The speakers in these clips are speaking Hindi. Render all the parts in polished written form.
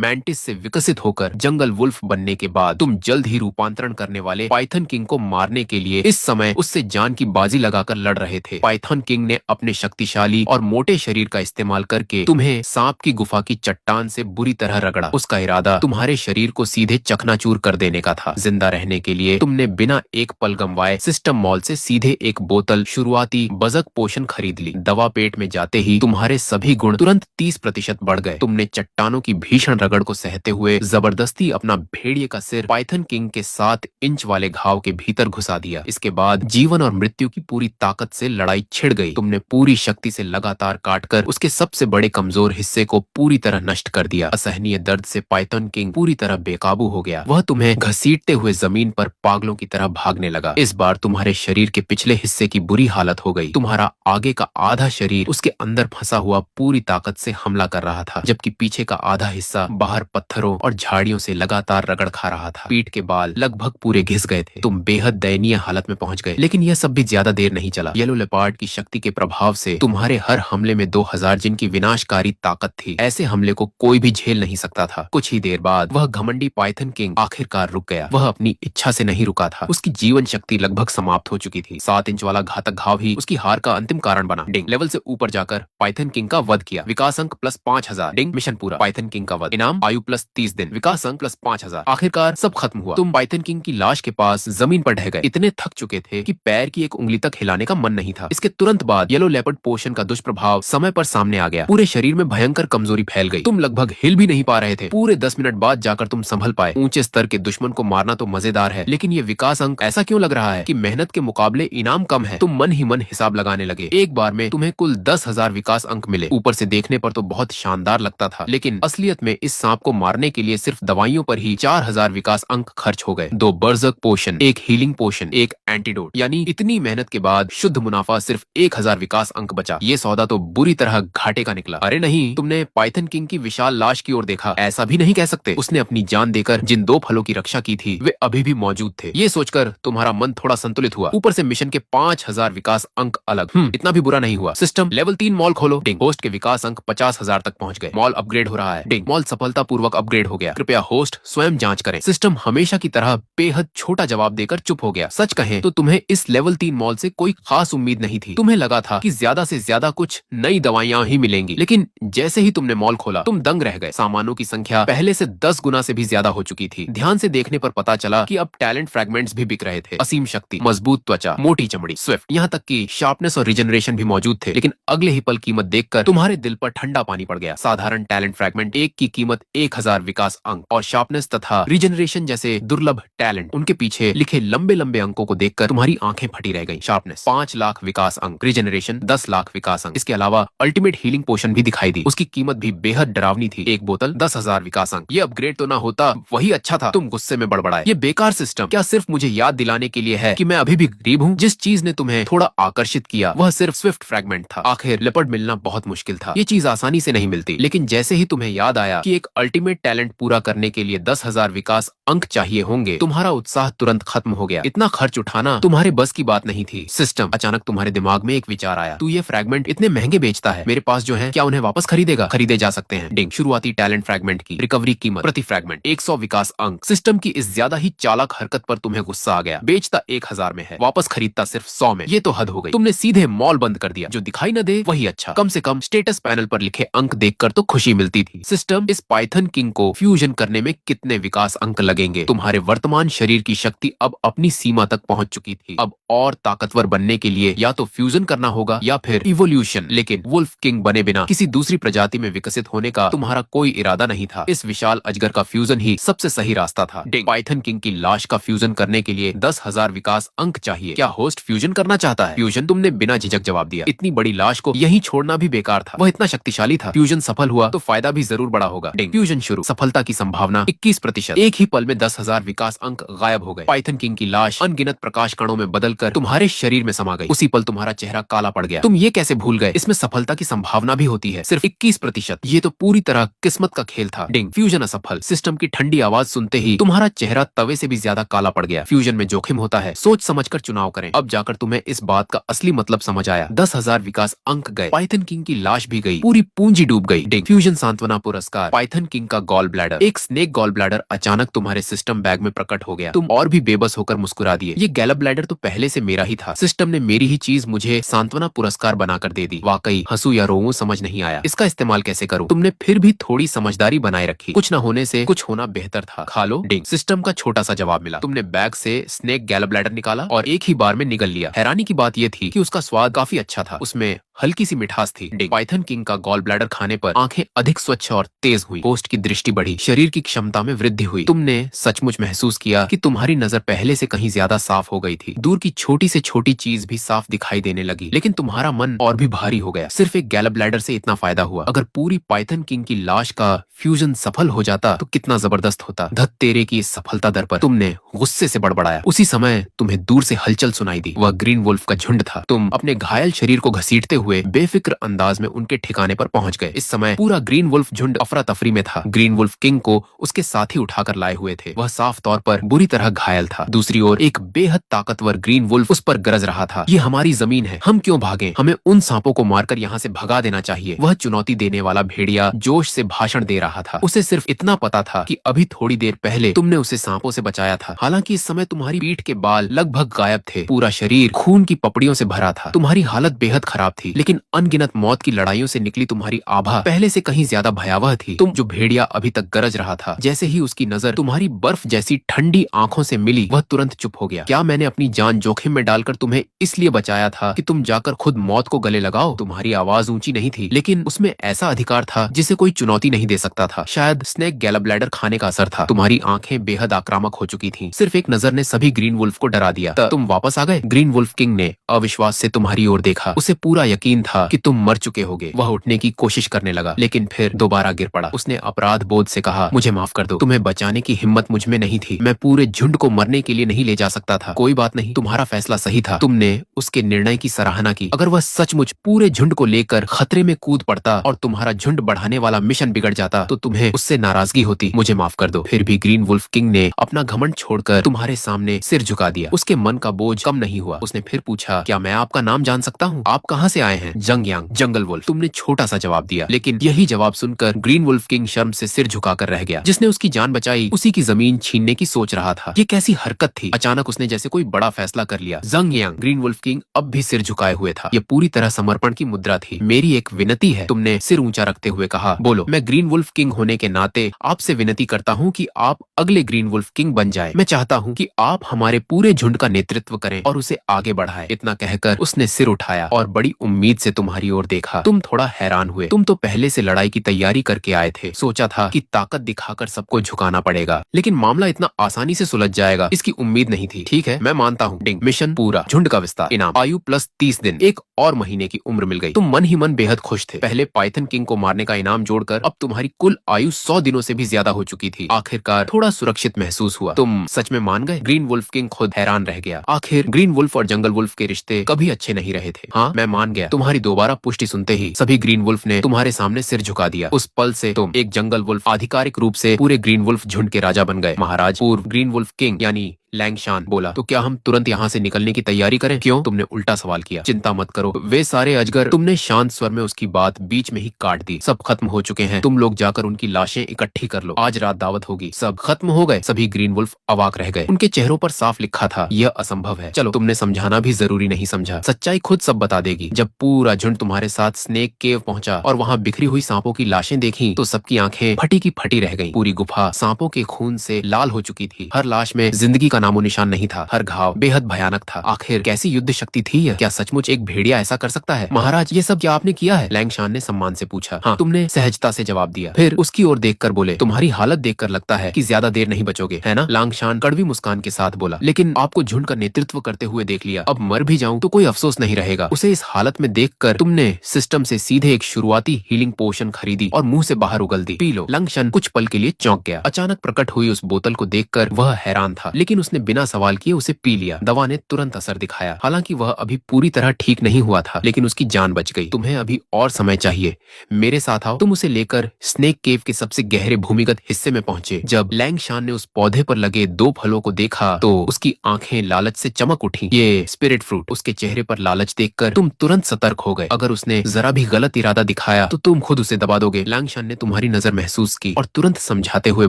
मैंटिस से विकसित होकर जंगल वुल्फ बनने के बाद तुम जल्द ही रूपांतरण करने वाले पाइथन किंग को मारने के लिए इस समय उससे जान की बाजी लगाकर लड़ रहे थे। पाइथन किंग ने अपने शक्तिशाली और मोटे शरीर का इस्तेमाल करके तुम्हें सांप की गुफा की चट्टान से बुरी तरह रगड़ा। उसका इरादा तुम्हारे शरीर को सीधे चकनाचूर कर देने का था। जिंदा रहने के लिए तुमने बिना एक पल गंवाए सिस्टम मॉल से सीधे एक बोतल शुरुआती बजक पोशन खरीद ली। दवा पेट में जाते ही तुम्हारे सभी गुण तुरंत 30% बढ़ गए। तुमने चट्टानों की भीषण रगड़ को सहते हुए जबरदस्ती अपना भेड़िए का सिर पाइथन किंग के 7 इंच वाले घाव के भीतर घुसा दिया। इसके बाद जीवन और मृत्यु की पूरी ताकत से लड़ाई छिड़ गई। तुमने पूरी शक्ति से लगातार काटकर उसके सबसे बड़े कमजोर हिस्से को पूरी तरह नष्ट कर दिया। असहनीय दर्द से पाइथन किंग पूरी तरह बेकाबू हो गया। वह तुम्हें घसीटते हुए जमीन पर पागलों की तरह भागने लगा। इस बार तुम्हारे शरीर के पिछले हिस्से की बुरी हालत हो गई। तुम्हारा आगे का आधा शरीर उसके अंदर फंसा हुआ पूरी ताकत से हमला कर रहा था, जबकि पीछे का आधा हिस्सा बाहर पत्थरों और झाड़ियों से लगातार रगड़ खा रहा था। पीठ के बाल लगभग पूरे घिस गए थे। तुम बेहद दयनीय हालत में पहुंच गए, लेकिन यह सब भी ज्यादा देर नहीं चला। येलो लेपर्ड की शक्ति के प्रभाव से तुम्हारे हर हमले में 2000 जिन की विनाशकारी ताकत थी। ऐसे हमले को कोई भी झेल नहीं सकता था। कुछ ही देर बाद वह घमंडी पाइथन किंग आखिरकार रुक गया। वह अपनी इच्छा से नहीं रुका था। उसकी जीवन शक्ति लगभग समाप्त हो चुकी थी। 7 इंच वाला घातक घाव ही उसकी हार का अंतिम कारण बना। डिंग लेवल से ऊपर जाकर पाइथन किंग का वध किया। विकास अंक प्लस 5000। डिंग मिशन पूरा। पाइथन किंग का वध। इनाम आयु प्लस 30 दिन। विकास अंक प्लस 5000। आखिरकार सब खत्म हुआ। तुम पाइथन किंग की लाश के पास जमीन पर ढह गए। इतने थक चुके थे कि पैर की एक उंगली तक हिलाने का मन नहीं था। इसके तुरंत बाद येलो लेपर्ड पोशन का दुष्प्रभाव समय पर सामने आ गया। पूरे शरीर में भयंकर कमजोरी फैल गई। तुम लगभग हिल भी नहीं पा रहे थे। पूरे 10 मिनट बाद जाकर तुम संभल पाए। ऊंचे स्तर के दुश्मन को मारना तो मजेदार है, लेकिन ये विकास अंक ऐसा क्यों लग रहा है कि मेहनत के मुकाबले इनाम कम है। तुम मन ही मन हिसाब लगाने लगे। एक बार में तुम्हें कुल 10,000 विकास अंक मिले। ऊपर से देखने पर तो बहुत शानदार लगता था, लेकिन असलियत में इस सांप को मारने के लिए सिर्फ दवाइयों पर ही 4000 विकास अंक खर्च हो गए। 2 बर्जक पोशन, एक हीलिंग पोशन, एक एंटीडोट, यानी इतनी मेहनत के बाद शुद्ध मुनाफा सिर्फ 1000 विकास अंक बचा। ये सौदा तो बुरी तरह घाटे का निकला। अरे नहीं, तुमने पाइथन किंग की विशाल लाश की ओर देखा? ऐसा भी नहीं कह सकते। उसने अपनी जान देकर जिन 2 फलों की रक्षा की थी वे अभी भी मौजूद थे। ये सोचकर तुम्हारा मन थोड़ा संतुलित हुआ। ऊपर से मिशन के 5000 विकास अंक अलग। इतना भी बुरा नहीं हुआ। सिस्टम लेवल 3 मॉल खोलो। डिंग होस्ट के विकास अंक 50,000 तक पहुंच गए। मॉल अपग्रेड हो रहा है। डिंग मॉल सफलता पूर्वक अपग्रेड हो गया। कृपया होस्ट स्वयं जांच करें। सिस्टम हमेशा की तरह बेहद छोटा जवाब देकर चुप हो गया। सच कहें तो तुम्हें इस लेवल 3 मॉल से कोई खास उम्मीद नहीं थी। तुम्हें लगा था कि ज्यादा से ज्यादा कुछ नई दवाइयां ही मिलेंगी, लेकिन जैसे ही तुमने मॉल खोला तुम दंग रह गए। सामानों की संख्या पहले से 10 गुना से भी ज्यादा हो चुकी थी। ध्यान से देखने पर पता चला कि अब टैलेंट फ्रैगमेंट्स भी बिक रहे थे। असीम शक्ति, मजबूत त्वचा, मोटी चमड़ी, स्विफ्ट, यहाँ तक कि शार्पनेस और रिजनरेशन भी मौजूद थे। लेकिन अगले ही पल कीमत देखकर तुम्हारे दिल पर ठंडा पानी पड़ गया। साधारण टैलेंट फ्रैगमेंट एक की कीमत 1000 विकास अंक और शार्पनेस तथा रिजनरेशन जैसे दुर्लभ टैलेंट, उनके पीछे लिखे लंबे लंबे अंकों को देखकर तुम्हारी आंखें फटी रह गई। शार्पनेस 5 लाख विकास अंक, रिजनरेशन 10 लाख विकास अंक। इसके अलावा अल्टीमेट हीलिंग पोशन भी दिखाई दी। उसकी कीमत भी बेहद डरावनी थी। एक बोतल 10,000 विकास अंक। ये अपग्रेड तो ना होता वही अच्छा था। तुम गुस्से में बड़बड़ाए। ये बेकार सिस्टम क्या सिर्फ मुझे याद दिलाने के लिए है कि मैं अभी भी गरीब हूँ? जिस चीज ने तुम्हें थोड़ा आकर्षित किया वह सिर्फ स्विफ्ट फ्रैगमेंट था। आखिर लेपर्ड मिलना बहुत मुश्किल था। ये चीज आसानी से नहीं मिलती, लेकिन जैसे ही तुम्हें याद आया कि एक अल्टीमेट टैलेंट पूरा करने के लिए 10,000 विकास अंक चाहिए होंगे, तुम्हारा उत्साह तुरंत खत्म हो गया। इतना खर्च उठाना तुम्हारे बस की बात नहीं थी। सिस्टम अचानक तुम्हारे दिमाग में एक विचार आया। तू ये फ्रैगमेंट इतने महंगे बेचता है, मेरे पास जो है क्या उन्हें वापस खरीदेगा? खरीदे जा सकते हैं। डिंग शुरुआती टैलेंट फ्रैगमेंट की रिकवरी कीमत प्रति फ्रैगमेंट 100 विकास अंक। सिस्टम की इस ज्यादा ही चालाक हरकत पर तुम्हें गुस्सा आ गया। बेचता 1000 में है, वापस खरीदता सिर्फ 100 में। ये तो हद हो गई। तुमने सीधे मॉल बंद कर दिया। जो दिखाई न दे वही अच्छा। कम से कम स्टेटस पैनल पर लिखे अंक देखकर तो खुशी मिलती थी। सिस्टम इस पाइथन किंग को फ्यूजन करने में कितने विकास अंक लगेंगे? तुम्हारे वर्तमान शरीर की शक्ति अब अपनी सीमा तक पहुंच चुकी थी। अब और ताकतवर बनने के लिए या तो फ्यूजन करना होगा या फिर इवोल्यूशन। लेकिन वुल्फ किंग बने बिना किसी दूसरी प्रजाति में विकसित होने का तुम्हारा कोई इरादा नहीं था। इस विशाल अजगर का फ्यूजन ही सबसे सही रास्ता था। पाइथन किंग की लाश का फ्यूजन करने के लिए 10,000 विकास अंक चाहिए। क्या होस्ट फ्यूजन करना चाहता है? फ्यूजन? तुमने बिना झिझक जवाब दिया। इतनी बड़ी लाश को यहीं छोड़ना भी बेकार था। वह इतना शक्तिशाली था। फ्यूजन सफल हुआ तो फायदा भी जरूर बड़ा होगा। फ्यूजन शुरू। सफलता की संभावना 21%। एक ही पल में 10,000 विकास अंक गायब हो गए। पाइथन किंग की लाश अनगिनत प्रकाश कणों में बदलकर तुम्हारे शरीर में समा गई। उसी पल तुम्हारा चेहरा काला पड़ गया। तुम ये कैसे भूल गए? इसमें सफलता की संभावना भी होती है, सिर्फ 21%। ये तो पूरी तरह किस्मत का खेल था। डिंग फ्यूजन असफल। सिस्टम की ठंडी आवाज सुनते ही तुम्हारा चेहरा तवे से भी ज्यादा काला पड़ गया। फ्यूजन में जोखिम होता है, सोच समझकर चुनाव करें। अब जाकर तुम्हें इस बात का असली मतलब समझ आया। 10,000 विकास अंक गए, पाइथन किंग की लाश भी गई, पूरी पूंजी डूब गई। डिंग फ्यूजन सांत्वना पुरस्कार। पाइथन पाइथन किंग का गॉल ब्लैडर। एक स्नेक गॉल ब्लैडर अचानक तुम्हारे सिस्टम बैग में प्रकट हो गया। तुम और भी बेबस होकर मुस्कुरा दिए। ये गैल ब्लैडर तो पहले से मेरा ही था। सिस्टम ने मेरी ही चीज मुझे सांत्वना पुरस्कार बनाकर दे दी। वाकई हंसू या रोऊं समझ नहीं आया। इसका इस्तेमाल कैसे करूं? तुमने फिर भी थोड़ी समझदारी बनाए रखी। कुछ न होने से कुछ होना बेहतर था। खा लो डिंग। सिस्टम का छोटा सा जवाब मिला। तुमने बैग से स्नेक गैल ब्लैडर निकाला और एक ही बार में निगल लिया। हैरानी की बात यह थी कि उसका स्वाद काफी अच्छा था। उसमें हल्की सी मिठास थी। पाइथन किंग का गॉल ब्लैडर खाने पर आंखें अधिक स्वच्छ और तेज हुई। होस्ट की दृष्टि बढ़ी, शरीर की क्षमता में वृद्धि हुई। तुमने सचमुच महसूस किया कि तुम्हारी नजर पहले से कहीं ज्यादा साफ हो गई थी। दूर की छोटी से छोटी चीज भी साफ दिखाई देने लगी। लेकिन तुम्हारा मन और भी भारी हो गया। सिर्फ एक गैल ब्लैडर से इतना फायदा हुआ। अगर पूरी पाइथन किंग की लाश का फ्यूजन सफल हो जाता तो कितना जबरदस्त होता। धत तेरे की इस सफलता दर पर तुमने गुस्से से बड़बड़ाया। उसी समय तुम्हें दूर से हलचल सुनाई दी। वह ग्रीन वुल्फ का झुंड था। तुम अपने घायल शरीर को घसीटते हुए बेफिक्र अंदाज में उनके ठिकाने पर पहुंच गए। इस समय पूरा ग्रीन वुल्फ झुंड अफरा तफरी में था। ग्रीन वुल्फ किंग को उसके साथी उठाकर लाए हुए थे। वह साफ तौर पर बुरी तरह घायल था। दूसरी ओर एक बेहद ताकतवर ग्रीन वुल्फ उस पर गरज रहा था। ये हमारी जमीन है, हम क्यों भागें? हमें उन सांपों को मारकर यहाँ से भगा देना चाहिए। वह चुनौती देने वाला भेड़िया जोश से भाषण दे रहा था। उसे सिर्फ इतना पता था कि अभी थोड़ी देर पहले तुमने उसे सांपों से बचाया था। हालांकि इस समय तुम्हारी पीठ के बाल लगभग गायब थे। पूरा शरीर खून की पपड़ियों से भरा था। तुम्हारी हालत बेहद खराब थी। लेकिन अनगिनत मौत की लड़ाइयों से निकली तुम्हारी आभा पहले से कहीं ज्यादा भयावह थी। तुम जो भेड़िया अभी तक गरज रहा था, जैसे ही उसकी नजर तुम्हारी बर्फ जैसी ठंडी आंखों से मिली, वह तुरंत चुप हो गया। क्या मैंने अपनी जान जोखिम में डालकर तुम्हें इसलिए बचाया था कि तुम जाकर खुद मौत को गले लगाओ? तुम्हारी आवाज ऊंची नहीं थी, लेकिन उसमें ऐसा अधिकार था जिसे कोई चुनौती नहीं दे सकता था। शायद स्नेक गैल ब्लैडर खाने का असर था। तुम्हारी आंखें बेहद आक्रामक हो चुकी थीं। सिर्फ एक नजर ने सभी ग्रीन वुल्फ को डरा दिया। तुम वापस आ गए। ग्रीन वुल्फ किंग ने अविश्वास से तुम्हारी ओर देखा। उसे पूरा यकीन था कि तुम मर चुके होगे। वह उठने की कोशिश करने लगा, लेकिन फिर दोबारा गिर पड़ा। उसने अपराध बोध से कहा, मुझे माफ कर दो। तुम्हें बचाने की हिम्मत मुझ में नहीं थी। मैं पूरे झुंड को मरने के लिए नहीं ले जा सकता था। कोई बात नहीं, तुम्हारा फैसला सही था। तुमने उसके निर्णय की सराहना की। अगर वह सचमुच पूरे झुंड को लेकर खतरे में कूद पड़ता और तुम्हारा झुंड बढ़ाने वाला मिशन बिगड़ जाता तो तुम्हें उससे नाराजगी होती। मुझे माफ कर दो। फिर भी ग्रीन वुल्फ किंग ने अपना घमंड छोड़कर तुम्हारे सामने सिर झुका दिया। उसके मन का बोझ कम नहीं हुआ। उसने फिर पूछा, क्या मैं आपका नाम जान सकता हूँ? आप कहाँ से आए हैं? जंगयांग, जंगल वुल्फ। तुमने छोटा सा जवाब दिया, लेकिन यही जवाब सुनकर ग्रीन वुल्फ किंग शर्म से सिर झुकाकर रह गया। जिसने उसकी जान बचाई उसी की जमीन छीनने की सोच रहा था। ये कैसी हरकत थी? अचानक उसने जैसे कोई बड़ा फैसला कर लिया। जंगयांग, ग्रीन वुल्फ किंग अब भी सिर झुकाए हुए था। ये पूरी तरह समर्पण की मुद्रा थी। मेरी एक विनती है, तुमने सिर ऊंचा रखते हुए कहा। बोलो। मैं ग्रीन वुल्फ किंग होने के नाते आपसे विनती करता हूँ कि आप अगले ग्रीन वुल्फ किंग बन जाए। मैं चाहता हूँ कि आप हमारे पूरे झुंड का नेतृत्व करें और उसे आगे बढ़ाएं। इतना कहकर उसने सिर उठाया और बड़ी उम्मीद से तुम्हारी ओर देखा। तुम थोड़ा हैरान हुए। तुम तो पहले से लड़ाई की तैयारी करके आए थे। सोचा था कि ताकत दिखाकर सबको झुकाना पड़ेगा, लेकिन मामला इतना आसानी से सुलझ जाएगा इसकी उम्मीद नहीं थी। ठीक है, मैं मानता हूँ। डिंग। मिशन पूरा, झुंड का विस्तार, इनाम, आयु प्लस 30 दिन, एक और महीने की उम्र मिल गई। तुम मन ही मन बेहद खुश थे। पहले पाइथन किंग को मारने का इनाम जोड़कर अब तुम्हारी कुल आयु 100 दिनों से भी ज्यादा हो चुकी थी। आखिरकार थोड़ा सुरक्षित महसूस हुआ। तुम सच में मान गए? ग्रीन वुल्फ किंग खुद हैरान रह गया। आखिर ग्रीन वुल्फ और जंगल वुल्फ के रिश्ते कभी अच्छे नहीं रहे थे। हाँ, मैं मान गया। तुम्हारी दोबारा पुष्टि सुनते ही सभी ग्रीन वुल्फ ने तुम्हारे सामने सिर झुका दिया। उस पल से तुम एक जंगल वुल्फ आधिकारिक रूप से पूरे ग्रीन वुल्फ झुंड के राजा बन गए। महाराज, पूर्व ग्रीन वुल्फ किंग यानी लैंगशान बोला, तो क्या हम तुरंत यहाँ से निकलने की तैयारी करें? क्यों? तुमने उल्टा सवाल किया। चिंता मत करो, वे सारे अजगर। तुमने शांत स्वर में उसकी बात बीच में ही काट दी। सब खत्म हो चुके हैं। तुम लोग जाकर उनकी लाशें इकट्ठी कर लो। आज रात दावत होगी। सब खत्म हो गए। सभी ग्रीन वुल्फ अवाक रह गए। उनके चेहरों पर साफ लिखा था, यह असंभव है। चलो, तुमने समझाना भी जरूरी नहीं समझा। सच्चाई खुद सब बता देगी। जब पूरा झुंड तुम्हारे साथ स्नेक केव पहुंचा और वहाँ बिखरी हुई सांपों की लाशें देखी तो सबकी आंखें फटी की फटी रह गईं। पूरी गुफा सांपों के खून से लाल हो चुकी थी। हर लाश में जिंदगी का नामो निशान नहीं था। हर घाव बेहद भयानक था। आखिर कैसी युद्ध शक्ति थी यह? क्या सचमुच एक भेड़िया ऐसा कर सकता है? महाराज, ये सब क्या आपने किया है? लैंगशान ने सम्मान से पूछा। हाँ, तुमने सहजता से जवाब दिया। फिर उसकी ओर देखकर बोले, तुम्हारी हालत देखकर लगता है कि ज्यादा देर नहीं बचोगे, है ना? लैंगशान कड़वी मुस्कान के साथ बोला, लेकिन आपको झुंड का नेतृत्व करते हुए देख लिया। अब मर भी जाऊं तो कोई अफसोस नहीं रहेगा। उसे इस हालत में देखकर तुमने सिस्टम से सीधे एक शुरुआती हीलिंग पोशन खरीदी और मुंह से बाहर उगल दी। P low. लैंगशान कुछ पल के लिए चौंक गया। अचानक प्रकट हुई उस बोतल को देखकर वह हैरान था, लेकिन उसने उसने बिना सवाल किए उसे पी लिया। दवा ने तुरंत असर दिखाया। हालांकि वह अभी पूरी तरह ठीक नहीं हुआ था, लेकिन उसकी जान बच गई। तुम्हें अभी और समय चाहिए, मेरे साथ आओ। तुम उसे लेकर स्नेक केव के सबसे गहरे भूमिगत हिस्से में पहुंचे। जब लैंग शान ने उस पौधे पर लगे 2 फलों को देखा तो उसकी आंखें लालच से चमक उठी। ये स्पिरिट फ्रूट। उसके चेहरे पर लालच देखकर तुम तुरंत सतर्क हो गए। अगर उसने जरा भी गलत इरादा दिखाया तो तुम खुद उसे दबा दोगे। लैंग शान ने तुम्हारी नजर महसूस की और तुरंत समझाते हुए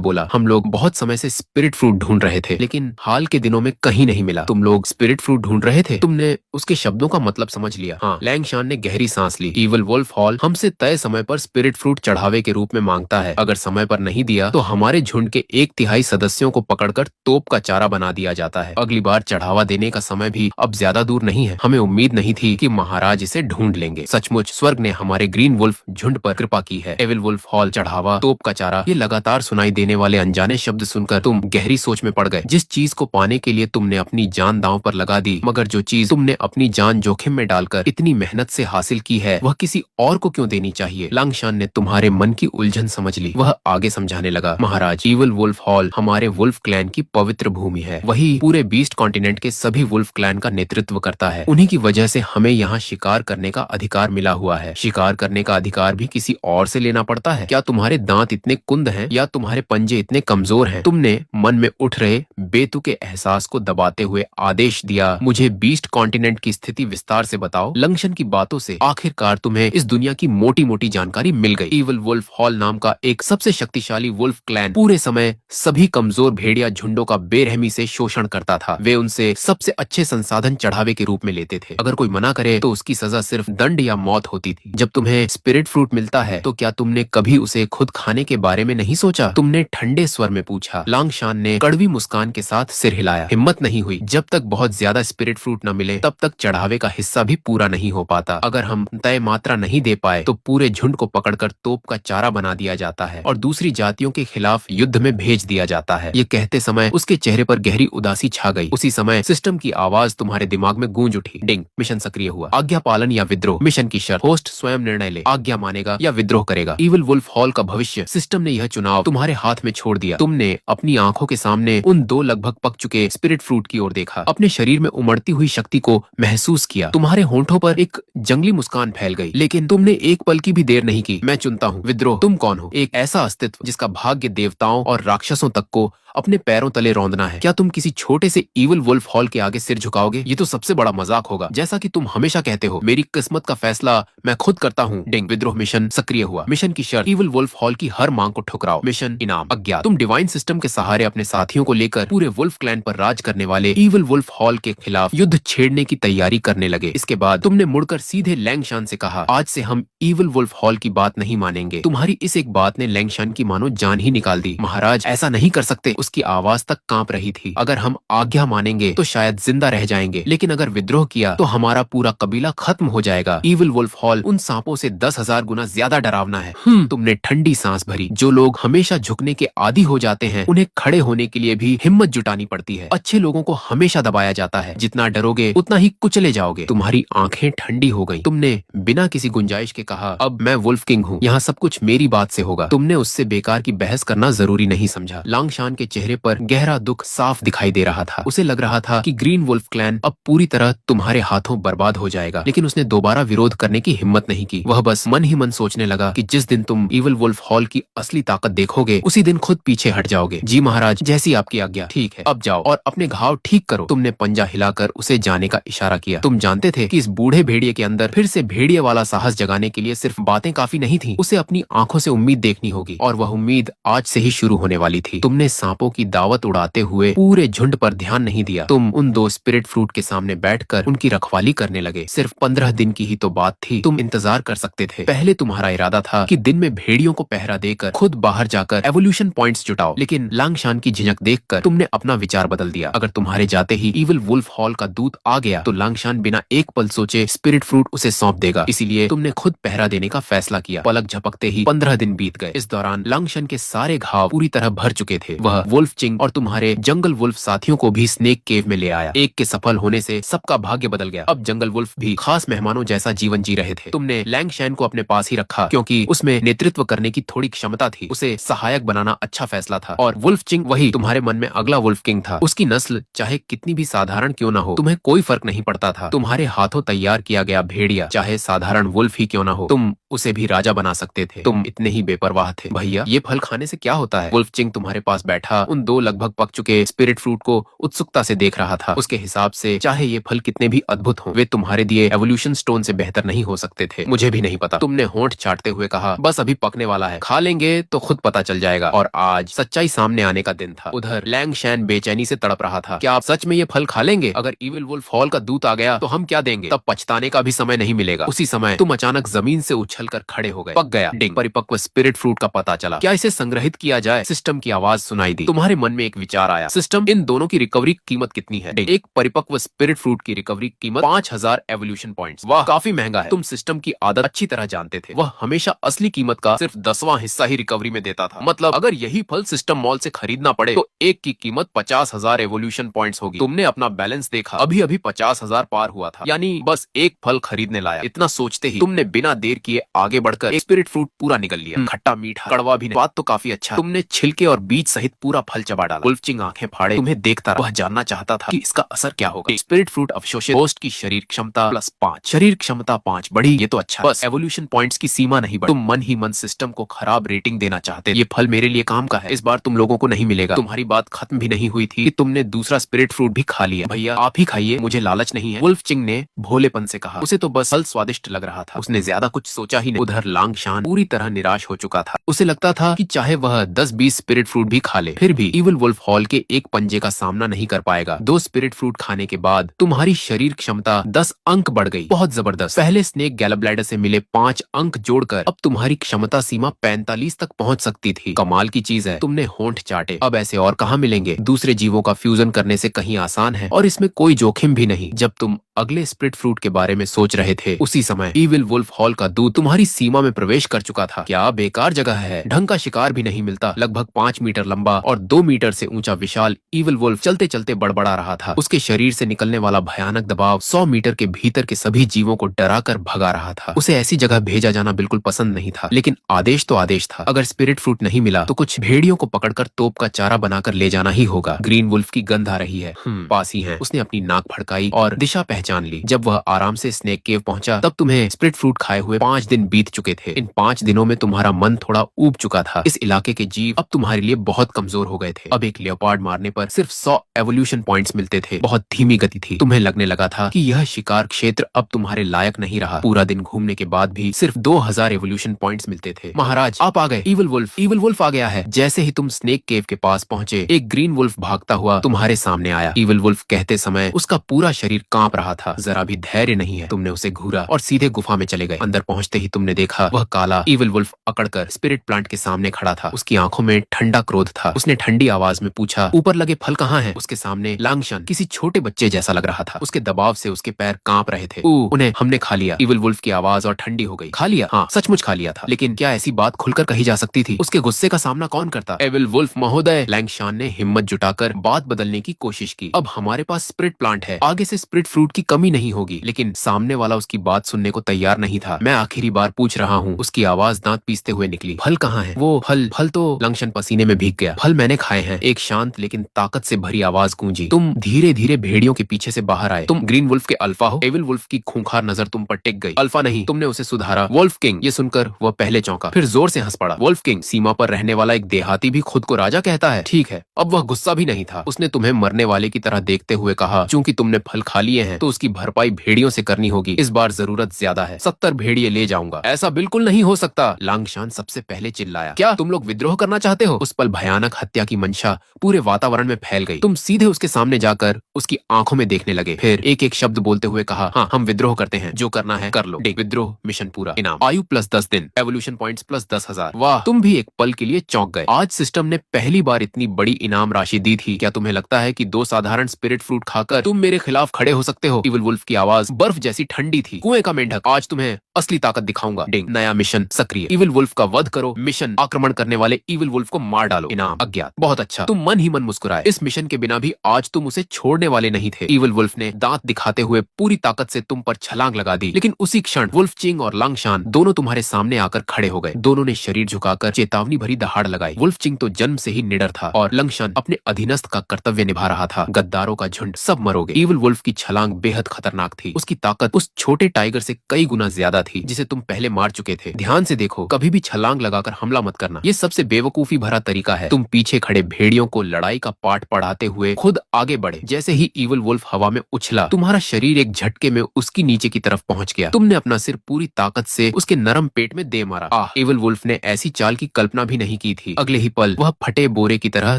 बोला, हम लोग बहुत समय से स्पिरिट फ्रूट ढूंढ रहे थे, लेकिन हाल के दिनों में कहीं नहीं मिला। तुम लोग स्पिरिट फ्रूट ढूंढ रहे थे? तुमने उसके शब्दों का मतलब समझ लिया? हाँ। लैंग शान ने गहरी सांस ली। ईवल वुल्फ हॉल हमसे तय समय पर स्पिरिट फ्रूट चढ़ावे के रूप में मांगता है। अगर समय पर नहीं दिया तो हमारे झुंड के 1/3 सदस्यों को पकड़कर तोप का चारा बना दिया जाता है। अगली बार चढ़ावा देने का समय भी अब ज्यादा दूर नहीं है। हमें उम्मीद नहीं थी कि महाराज इसे ढूंढ लेंगे। सचमुच स्वर्ग ने हमारे ग्रीन वुल्फ झुंड पर कृपा की है। एविल वुल्फ हॉल, चढ़ावा, तोप का चारा, ये लगातार सुनाई देने वाले अनजाने शब्द सुनकर तुम गहरी सोच में पड़ गए। जिस चीज को पाने के लिए तुमने अपनी जान दांव पर लगा दी, मगर जो चीज तुमने अपनी जान जोखिम में डालकर इतनी मेहनत से हासिल की है, वह किसी और को क्यों देनी चाहिए? लांगशान ने तुम्हारे मन की उलझन समझ ली। वह आगे समझाने लगा, महाराज, ईवल वुल्फ हॉल हमारे वुल्फ क्लैन की पवित्र भूमि है। वही पूरे बीस्ट कॉन्टिनेंट के सभी वुल्फ क्लैन का नेतृत्व करता है। उन्हीं की वजह से हमें यहाँ शिकार करने का अधिकार मिला हुआ है। शिकार करने का अधिकार भी किसी और से लेना पड़ता है। क्या तुम्हारे दांत इतने कुंद हैं या तुम्हारे पंजे इतने कमजोर हैं? तुमने मन में उठ रहे बेतुके एहसास को दबाते हुए आदेश दिया, मुझे बीस्ट कॉन्टिनेंट की स्थिति विस्तार से बताओ। लंगशन की बातों से आखिरकार तुम्हें इस दुनिया की मोटी मोटी जानकारी मिल गई। ईवल वुल्फ हॉल नाम का एक सबसे शक्तिशाली वुल्फ क्लैन पूरे समय सभी कमजोर भेड़िया झुंडों का बेरहमी से शोषण करता था। वे उनसे सबसे अच्छे संसाधन चढ़ावे के रूप में लेते थे। अगर कोई मना करे तो उसकी सजा सिर्फ दंड या मौत होती थी। जब तुम्हें स्पिरिट फ्रूट मिलता है तो क्या तुमने कभी उसे खुद खाने के बारे में नहीं सोचा? तुमने ठंडे स्वर में पूछा। लांगशान ने कड़वी मुस्कान के साथ सिर हिलाया। हिम्मत नहीं हुई। जब तक बहुत ज्यादा स्पिरिट फ्रूट न मिले तब तक चढ़ावे का हिस्सा भी पूरा नहीं हो पाता। अगर हम तय मात्रा नहीं दे पाए तो पूरे झुंड को पकड़कर तोप का चारा बना दिया जाता है और दूसरी जातियों के खिलाफ युद्ध में भेज दिया जाता है। ये कहते समय उसके चेहरे पर गहरी उदासी छा गई। उसी समय सिस्टम की आवाज तुम्हारे दिमाग में गूंज उठी। डिंग। मिशन सक्रिय हुआ। आज्ञा पालन या विद्रोह। मिशन की शर्त, होस्ट स्वयं निर्णय ले, आज्ञा मानेगा या विद्रोह करेगा। ईवल वुल्फ हॉल का भविष्य, सिस्टम ने यह चुनाव तुम्हारे हाथ में छोड़ दिया। तुमने अपनी आंखों के सामने उन 2 लगभग पक चुके स्पिरिट फ्रूट की ओर देखा, अपने शरीर में उमड़ती हुई शक्ति को महसूस किया। तुम्हारे होंठों पर एक जंगली मुस्कान फैल गई, लेकिन तुमने एक पल की भी देर नहीं की। मैं चुनता हूँ विद्रोह। तुम कौन हो? एक ऐसा अस्तित्व जिसका भाग्य देवताओं और राक्षसों तक को अपने पैरों तले रौंदना है। क्या तुम किसी छोटे से ईवल वुल्फ हॉल के आगे सिर झुकाओगे? ये तो सबसे बड़ा मजाक होगा। जैसा कि तुम हमेशा कहते हो, मेरी किस्मत का फैसला मैं खुद करता हूँ। डिंग। विद्रोह मिशन सक्रिय हुआ। मिशन की शर्त, ईवल वुल्फ हॉल की हर मांग को ठुकराओ। मिशन इनाम, अज्ञात। तुम डिवाइन सिस्टम के सहारे अपने साथियों को लेकर पूरे वुल्फ क्लैन पर राज करने वाले ईवल वुल्फ हॉल के खिलाफ युद्ध छेड़ने की तैयारी करने लगे। इसके बाद तुमने मुड़कर सीधे लैंगशान से कहा, आज से हम ईवल वुल्फ हॉल की बात नहीं मानेंगे। तुम्हारी इस एक बात ने लैंगशान की मानो जान ही निकाल दी। महाराज, ऐसा नहीं कर सकते। उसकी आवाज तक कांप रही थी। अगर हम आज्ञा मानेंगे तो शायद जिंदा रह जाएंगे, लेकिन अगर विद्रोह किया तो हमारा पूरा कबीला खत्म हो जाएगा। ईवल वुल्फ हॉल उन सांपों से 10,000 गुना ज्यादा डरावना है। तुमने ठंडी सांस भरी। जो लोग हमेशा झुकने के आदी हो जाते हैं, उन्हें खड़े होने के लिए भी हिम्मत जुटानी पड़ती है। अच्छे लोगों को हमेशा दबाया जाता है। जितना डरोगे उतना ही कुचले जाओगे। तुम्हारी आंखें ठंडी हो गई। तुमने बिना किसी गुंजाइश के कहा, अब मैं वुल्फ किंग हूँ, यहाँ सब कुछ मेरी बात से होगा। तुमने उससे बेकार की बहस करना जरूरी नहीं समझा। लांगशान के चेहरे पर गहरा दुख साफ दिखाई दे रहा था। उसे लग रहा था कि ग्रीन वुल्फ क्लैन अब पूरी तरह तुम्हारे हाथों बर्बाद हो जाएगा, लेकिन उसने दोबारा विरोध करने की हिम्मत नहीं की। वह बस मन ही मन सोचने लगा कि जिस दिन तुम ईवल वुल्फ हॉल की असली ताकत देखोगे, उसी दिन खुद पीछे हट जाओगे। जी महाराज, जैसी आपकी आज्ञा। ठीक है, अब जाओ और अपने घाव ठीक करो। तुमने पंजा हिलाकर उसे जाने का इशारा किया। तुम जानते थे कि इस बूढ़े भेड़िए के अंदर फिर से भेड़िए वाला साहस जगाने के लिए सिर्फ बातें काफी नहीं थी। उसे अपनी आंखों से उम्मीद देखनी होगी, और वह उम्मीद आज से ही शुरू होने वाली थी। तुमने सांपों की दावत उड़ाते हुए पूरे झुंड पर ध्यान नहीं दिया। तुम उन 2 स्पिरिट फ्रूट के सामने बैठकर उनकी रखवाली करने लगे। सिर्फ 15 दिन की ही तो बात थी। तुम इंतजार कर सकते थे। पहले तुम्हारा इरादा था कि दिन में भेड़ियों को पहरा देकर खुद बाहर जाकर एवोल्यूशन पॉइंट्स जुटाओ, लेकिन लांगशान की झिझक देखकर तुमने अपना विचार बदल दिया। अगर तुम्हारे जाते ही ईवल वुल्फ हॉल का दूत आ गया तो लांगशान बिना एक पल सोचे स्पिरिट फ्रूट उसे सौंप देगा। इसीलिए तुमने खुद पहरा देने का फैसला किया। पलक झपकते ही 15 दिन बीत गए। इस दौरान लांगशान के सारे घाव पूरी तरह भर चुके थे। वह वुल्फ चिंग और तुम्हारे जंगल वुल्फ साथियों को भी स्नेक केव में ले आया। एक के सफल होने से सबका भाग्य बदल गया। अब जंगल वुल्फ भी खास मेहमानों जैसा जीवन जी रहे थे। तुमने लैंगशैन को अपने पास ही रखा क्योंकि उसमें नेतृत्व करने की थोड़ी क्षमता थी। उसे सहायक बनाना अच्छा फैसला था। और वुल्फ चिंग वही तुम्हारे मन में अगला वुल्फ किंग था। उसकी नस्ल चाहे कितनी भी साधारण क्यों ना हो, तुम्हें कोई फर्क नहीं पड़ता था। तुम्हारे हाथों तैयार किया गया भेड़िया चाहे साधारण वुल्फ ही क्यों ना हो, तुम उसे भी राजा बना सकते थे। तुम इतने ही बेपरवाह थे। भैया, ये फल खाने से क्या होता है? वुल्फ चिंग तुम्हारे पास बैठा उन दो लगभग पक चुके स्पिरिट फ्रूट को उत्सुकता से देख रहा था। उसके हिसाब से चाहे ये फल कितने भी अद्भुत हों, वे तुम्हारे दिए एवोल्यूशन स्टोन से बेहतर नहीं हो सकते थे। मुझे भी नहीं पता। तुमने होंठ चाटते हुए कहा, बस अभी पकने वाला है, खा लेंगे तो खुद पता चल जाएगा। और आज सच्चाई सामने आने का दिन था। उधर लैंगशैन बेचैनी से तड़प रहा था। क्या आप सच में ये फल खा लेंगे? अगर इविल वुल्फ हॉल का दूत आ गया तो हम क्या देंगे? तब पछताने का भी समय नहीं मिलेगा। उसी समय तुम अचानक जमीन से उछलकर खड़े हो गए। पक गया। डिंग। परिपक्व स्पिरिट फ्रूट का पता चला। क्या इसे संग्रहित किया जाए? सिस्टम की आवाज सुनाई दी। तुम्हारे मन में एक विचार आया। सिस्टम, इन दोनों की रिकवरी कीमत कितनी है? डिंग। एक परिपक्व स्पिरिट फ्रूट की रिकवरी कीमत 5000 एवोल्यूशन पॉइंट्स। वाह, काफी महंगा है। तुम सिस्टम की आदत अच्छी तरह जानते थे। वह हमेशा असली कीमत का सिर्फ 10वां हिस्सा ही रिकवरी में देता था। मतलब अगर यही फल सिस्टम मॉल से खरीदना पड़े तो एक की कीमत 50,000 एवोल्यूशन पॉइंट्स होगी। तुमने अपना बैलेंस देखा, अभी अभी 50,000 पार हुआ था। यानी बस एक फल खरीदने लाया। इतना सोचते ही तुमने बिना देर किए आगे बढ़कर एक स्पिरिट फ्रूट पूरा निगल लिया। खट्टा मीठा कड़वा भी नहीं, स्वाद तो काफी अच्छा। तुमने छिलके और बीज सहित पूरा फल चबा डाला। वुल्फ चिंग आंखें फाड़े तुम्हें देखता रहा। वह जानना चाहता था कि इसका असर क्या होगा। स्पिरिट फ्रूट अवशोषित। होस्ट की शरीर क्षमता +5, शरीर क्षमता 5 बढ़ी। ये तो अच्छा। बस एवोल्यूशन पॉइंट्स की सीमा नहीं बढ़ी। तुम मन ही मन सिस्टम को खराब रेटिंग देना चाहते। ये फल मेरे लिए काम का है, इस बार तुम लोगों को नहीं मिलेगा। तुम्हारी बात खत्म भी नहीं हुई थी कि तुमने दूसरा स्पिरिट फ्रूट भी खा लिया। भैया आप ही खाइए, मुझे लालच नहीं है। वुल्फ चिंग ने भोलेपन से कहा। उसे तो बस फल स्वादिष्ट लग रहा था, उसने ज्यादा कुछ सोचा ही नहीं। उधर लांगशान पूरी तरह निराश हो चुका था। उसे लगता था कि चाहे वह 10-20 स्पिरिट फ्रूट भी खा ले, फिर भी इविल वुल्फ हॉल के एक पंजे का सामना नहीं कर पाएगा। 2 स्पिरिट फ्रूट खाने के बाद तुम्हारी शरीर क्षमता 10 अंक बढ़ गई। बहुत जबरदस्त। पहले स्नेक गैलब्लैडर से मिले 5 अंक जोड़कर अब तुम्हारी क्षमता सीमा 45 तक पहुंच सकती थी। कमाल की चीज है। तुमने होंठ चाटे। अब ऐसे और कहाँ मिलेंगे? दूसरे जीवों का फ्यूजन करने से कहीं आसान है और इसमें कोई जोखिम भी नहीं। जब तुम अगले स्पिरिट फ्रूट के बारे में सोच रहे थे, उसी समय इविल वुल्फ हॉल का दूत तुम्हारी सीमा में प्रवेश कर चुका था। क्या बेकार जगह है, ढंग का शिकार भी नहीं मिलता। लगभग 5 मीटर लंबा और 2 मीटर से ऊंचा विशाल इविल वुल्फ चलते चलते बड़बड़ा रहा था। उसके शरीर से निकलने वाला भयानक दबाव 100 मीटर के भीतर के सभी जीवों को डरा कर भगा रहा था। उसे ऐसी जगह भेजा जाना बिल्कुल पसंद नहीं था, लेकिन आदेश तो आदेश था। अगर स्पिरिट फ्रूट नहीं मिला तो कुछ भेड़ियों को पकड़कर तोप का चारा बनाकर ले जाना ही होगा। ग्रीन वुल्फ की गंध आ रही है, पास ही है। उसने अपनी नाक फड़काई और दिशा पहचान ली। जब वह आराम से स्नेक केव पहुंचा तब तुम्हें स्पिरिट फ्रूट खाए हुए 5 दिन बीत चुके थे। इन 5 दिनों में तुम्हारा मन थोड़ा ऊब चुका था। इस इलाके के जीव अब तुम्हारे लिए बहुत कमजोर हो गए थे। अब एक लियोपार्ड मारने पर सिर्फ 100 एवोल्यूशन पॉइंट्स मिलते थे। बहुत धीमी गति थी। तुम्हें लगने लगा था कि यह शिकार क्षेत्र अब तुम्हारे लायक नहीं रहा। पूरा दिन घूमने के बाद भी सिर्फ 2000 एवोल्यूशन पॉइंट्स मिलते थे। महाराज आप आ गए। इविल वुल्फ आ गया है। जैसे ही तुम स्नेक केव के पास पहुंचे, एक ग्रीन वुल्फ भागता हुआ तुम्हारे सामने आया। इविल वुल्फ कहते समय उसका पूरा शरीर कांप रहा था। जरा भी धैर्य नहीं है। तुमने उसे घूरा और सीधे गुफा में चले गए। अंदर पहुंचते ही तुमने देखा वह काला इविल वुल्फ अकड़कर स्पिरिट प्लांट के सामने खड़ा था। उसकी आंखों में ठंडा क्रोध था। उसने ठंडी आवाज में पूछा, ऊपर लगे फल कहाँ हैं? उसके सामने लांगशान किसी छोटे बच्चे जैसा लग रहा था। उसके दबाव से उसके पैर कांप रहे थे। उन्हें हमने खा लिया। इविल वुल्फ की आवाज और ठंडी हो गई। खा लिया? हाँ, सचमुच खा लिया था। लेकिन क्या ऐसी बात खुलकर कही जा सकती थी? उसके गुस्से का सामना कौन करता? इविल वुल्फ महोदय, लांगशान ने हिम्मत जुटाकर बात बदलने की कोशिश की। अब हमारे पास स्पिरिट प्लांट है, आगे से स्पिरिट फ्रूट की कमी नहीं होगी। लेकिन सामने वाला उसकी बात सुनने को तैयार नहीं था। मैं आखिरी बार पूछ रहा हूँ। उसकी आवाज दांत पीसते हुए निकली। फल कहाँ है? वो फल तो लांगशान पसीने में भीग गया। फल मैंने खाए हैं। एक शांत लेकिन ताकत से भरी आवाज गूंजी। तुम धीरे धीरे भेड़ियों के पीछे से बाहर आए। तुम ग्रीन वुल्फ के अल्फा हो? इविल वुल्फ की खूंखार नजर तुम पर टिक गई। अल्फा नहीं, तुमने उसे सुधारा। Wolf king. ये सुनकर वह पहले चौंका, फिर जोर से हंस पड़ा। वुल्फ किंग, सीमा पर रहने वाला एक देहाती भी खुद को राजा कहता है? ठीक है। अब वह गुस्सा भी नहीं था। उसने तुम्हें मरने वाले की तरह देखते हुए कहा, चूंकि तुमने फल खा लिए हैं तो उसकी भरपाई भेड़ियों से करनी होगी। इस बार जरूरत ज्यादा है। 70 भेड़िए ले जाऊंगा। ऐसा बिल्कुल नहीं हो सकता। लांगशान सबसे पहले चिल्लाया। क्या तुम लोग विद्रोह करना चाहते हो? उस पल भयानक हत्या की मंशा पूरे वातावरण में फैल गई। तुम सीधे उसके सामने जाकर उसकी आंखों में देखने लगे। फिर एक एक शब्द बोलते हुए कहा, हाँ, हम विद्रोह करते हैं। जो करना है कर लो। विद्रोह मिशन पूरा। इनाम आयु +10 दिन, एवोल्यूशन पॉइंट्स +10,000। वाह, तुम भी एक पल के लिए चौंक गए। आज सिस्टम ने पहली बार इतनी बड़ी इनाम राशि दी थी। क्या तुम्हें लगता है कि 2 साधारण स्पिरिट फ्रूट खाकर तुम मेरे खिलाफ खड़े हो सकते हो? इविल वुल्फ की आवाज बर्फ जैसी ठंडी थी। कुएं का मेंढक, आज तुम्हें असली ताकत दिखाऊंगा। डिंग, नया मिशन सक्रिय। इविल वुल्फ का वध करो। मिशन, आक्रमण करने वाले इविल वुल्फ को मार डालो। इनाम, अज्ञात। बहुत अच्छा, तुम मन ही मन मुस्कुराए। इस मिशन के बिना भी आज तुम उसे छोड़ने वाले नहीं थे। इविल वुल्फ ने दांत दिखाते हुए पूरी ताकत से तुम पर छलांग लगा दी, लेकिन उसी क्षण वुल्फचिंग और लांगशान दोनों तुम्हारे सामने आकर खड़े हो गए। दोनों ने शरीर झुकाकर चेतावनी भरी दहाड़ लगाई। वुल्फचिंग तो जन्म से ही निडर था और लांगशान अपने अधीनस्थ का कर्तव्य निभा रहा था। गद्दारों का झुंड, सब मरोगे। इविल वुल्फ की छलांग बेहद खतरनाक थी। उसकी ताकत उस छोटे टाइगर से कई गुना ज्यादा थी जिसे तुम पहले मार चुके थे। ध्यान से देखो, कभी भी छलांग लगाकर हमला मत करना, ये सबसे बेवकूफी भरा तरीका है। तुम पीछे खड़े भेड़ियों को लड़ाई का पाठ पढ़ाते हुए खुद आगे बढ़े। जैसे ही इविल वुल्फ हवा में उछला, तुम्हारा शरीर एक झटके में उसकी नीचे की तरफ पहुंच गया। तुमने अपना सिर पूरी ताकत से उसके नरम पेट में दे मारा। आह, इविल वुल्फ ने ऐसी चाल की कल्पना भी नहीं की थी। अगले ही पल वह फटे बोरे की तरह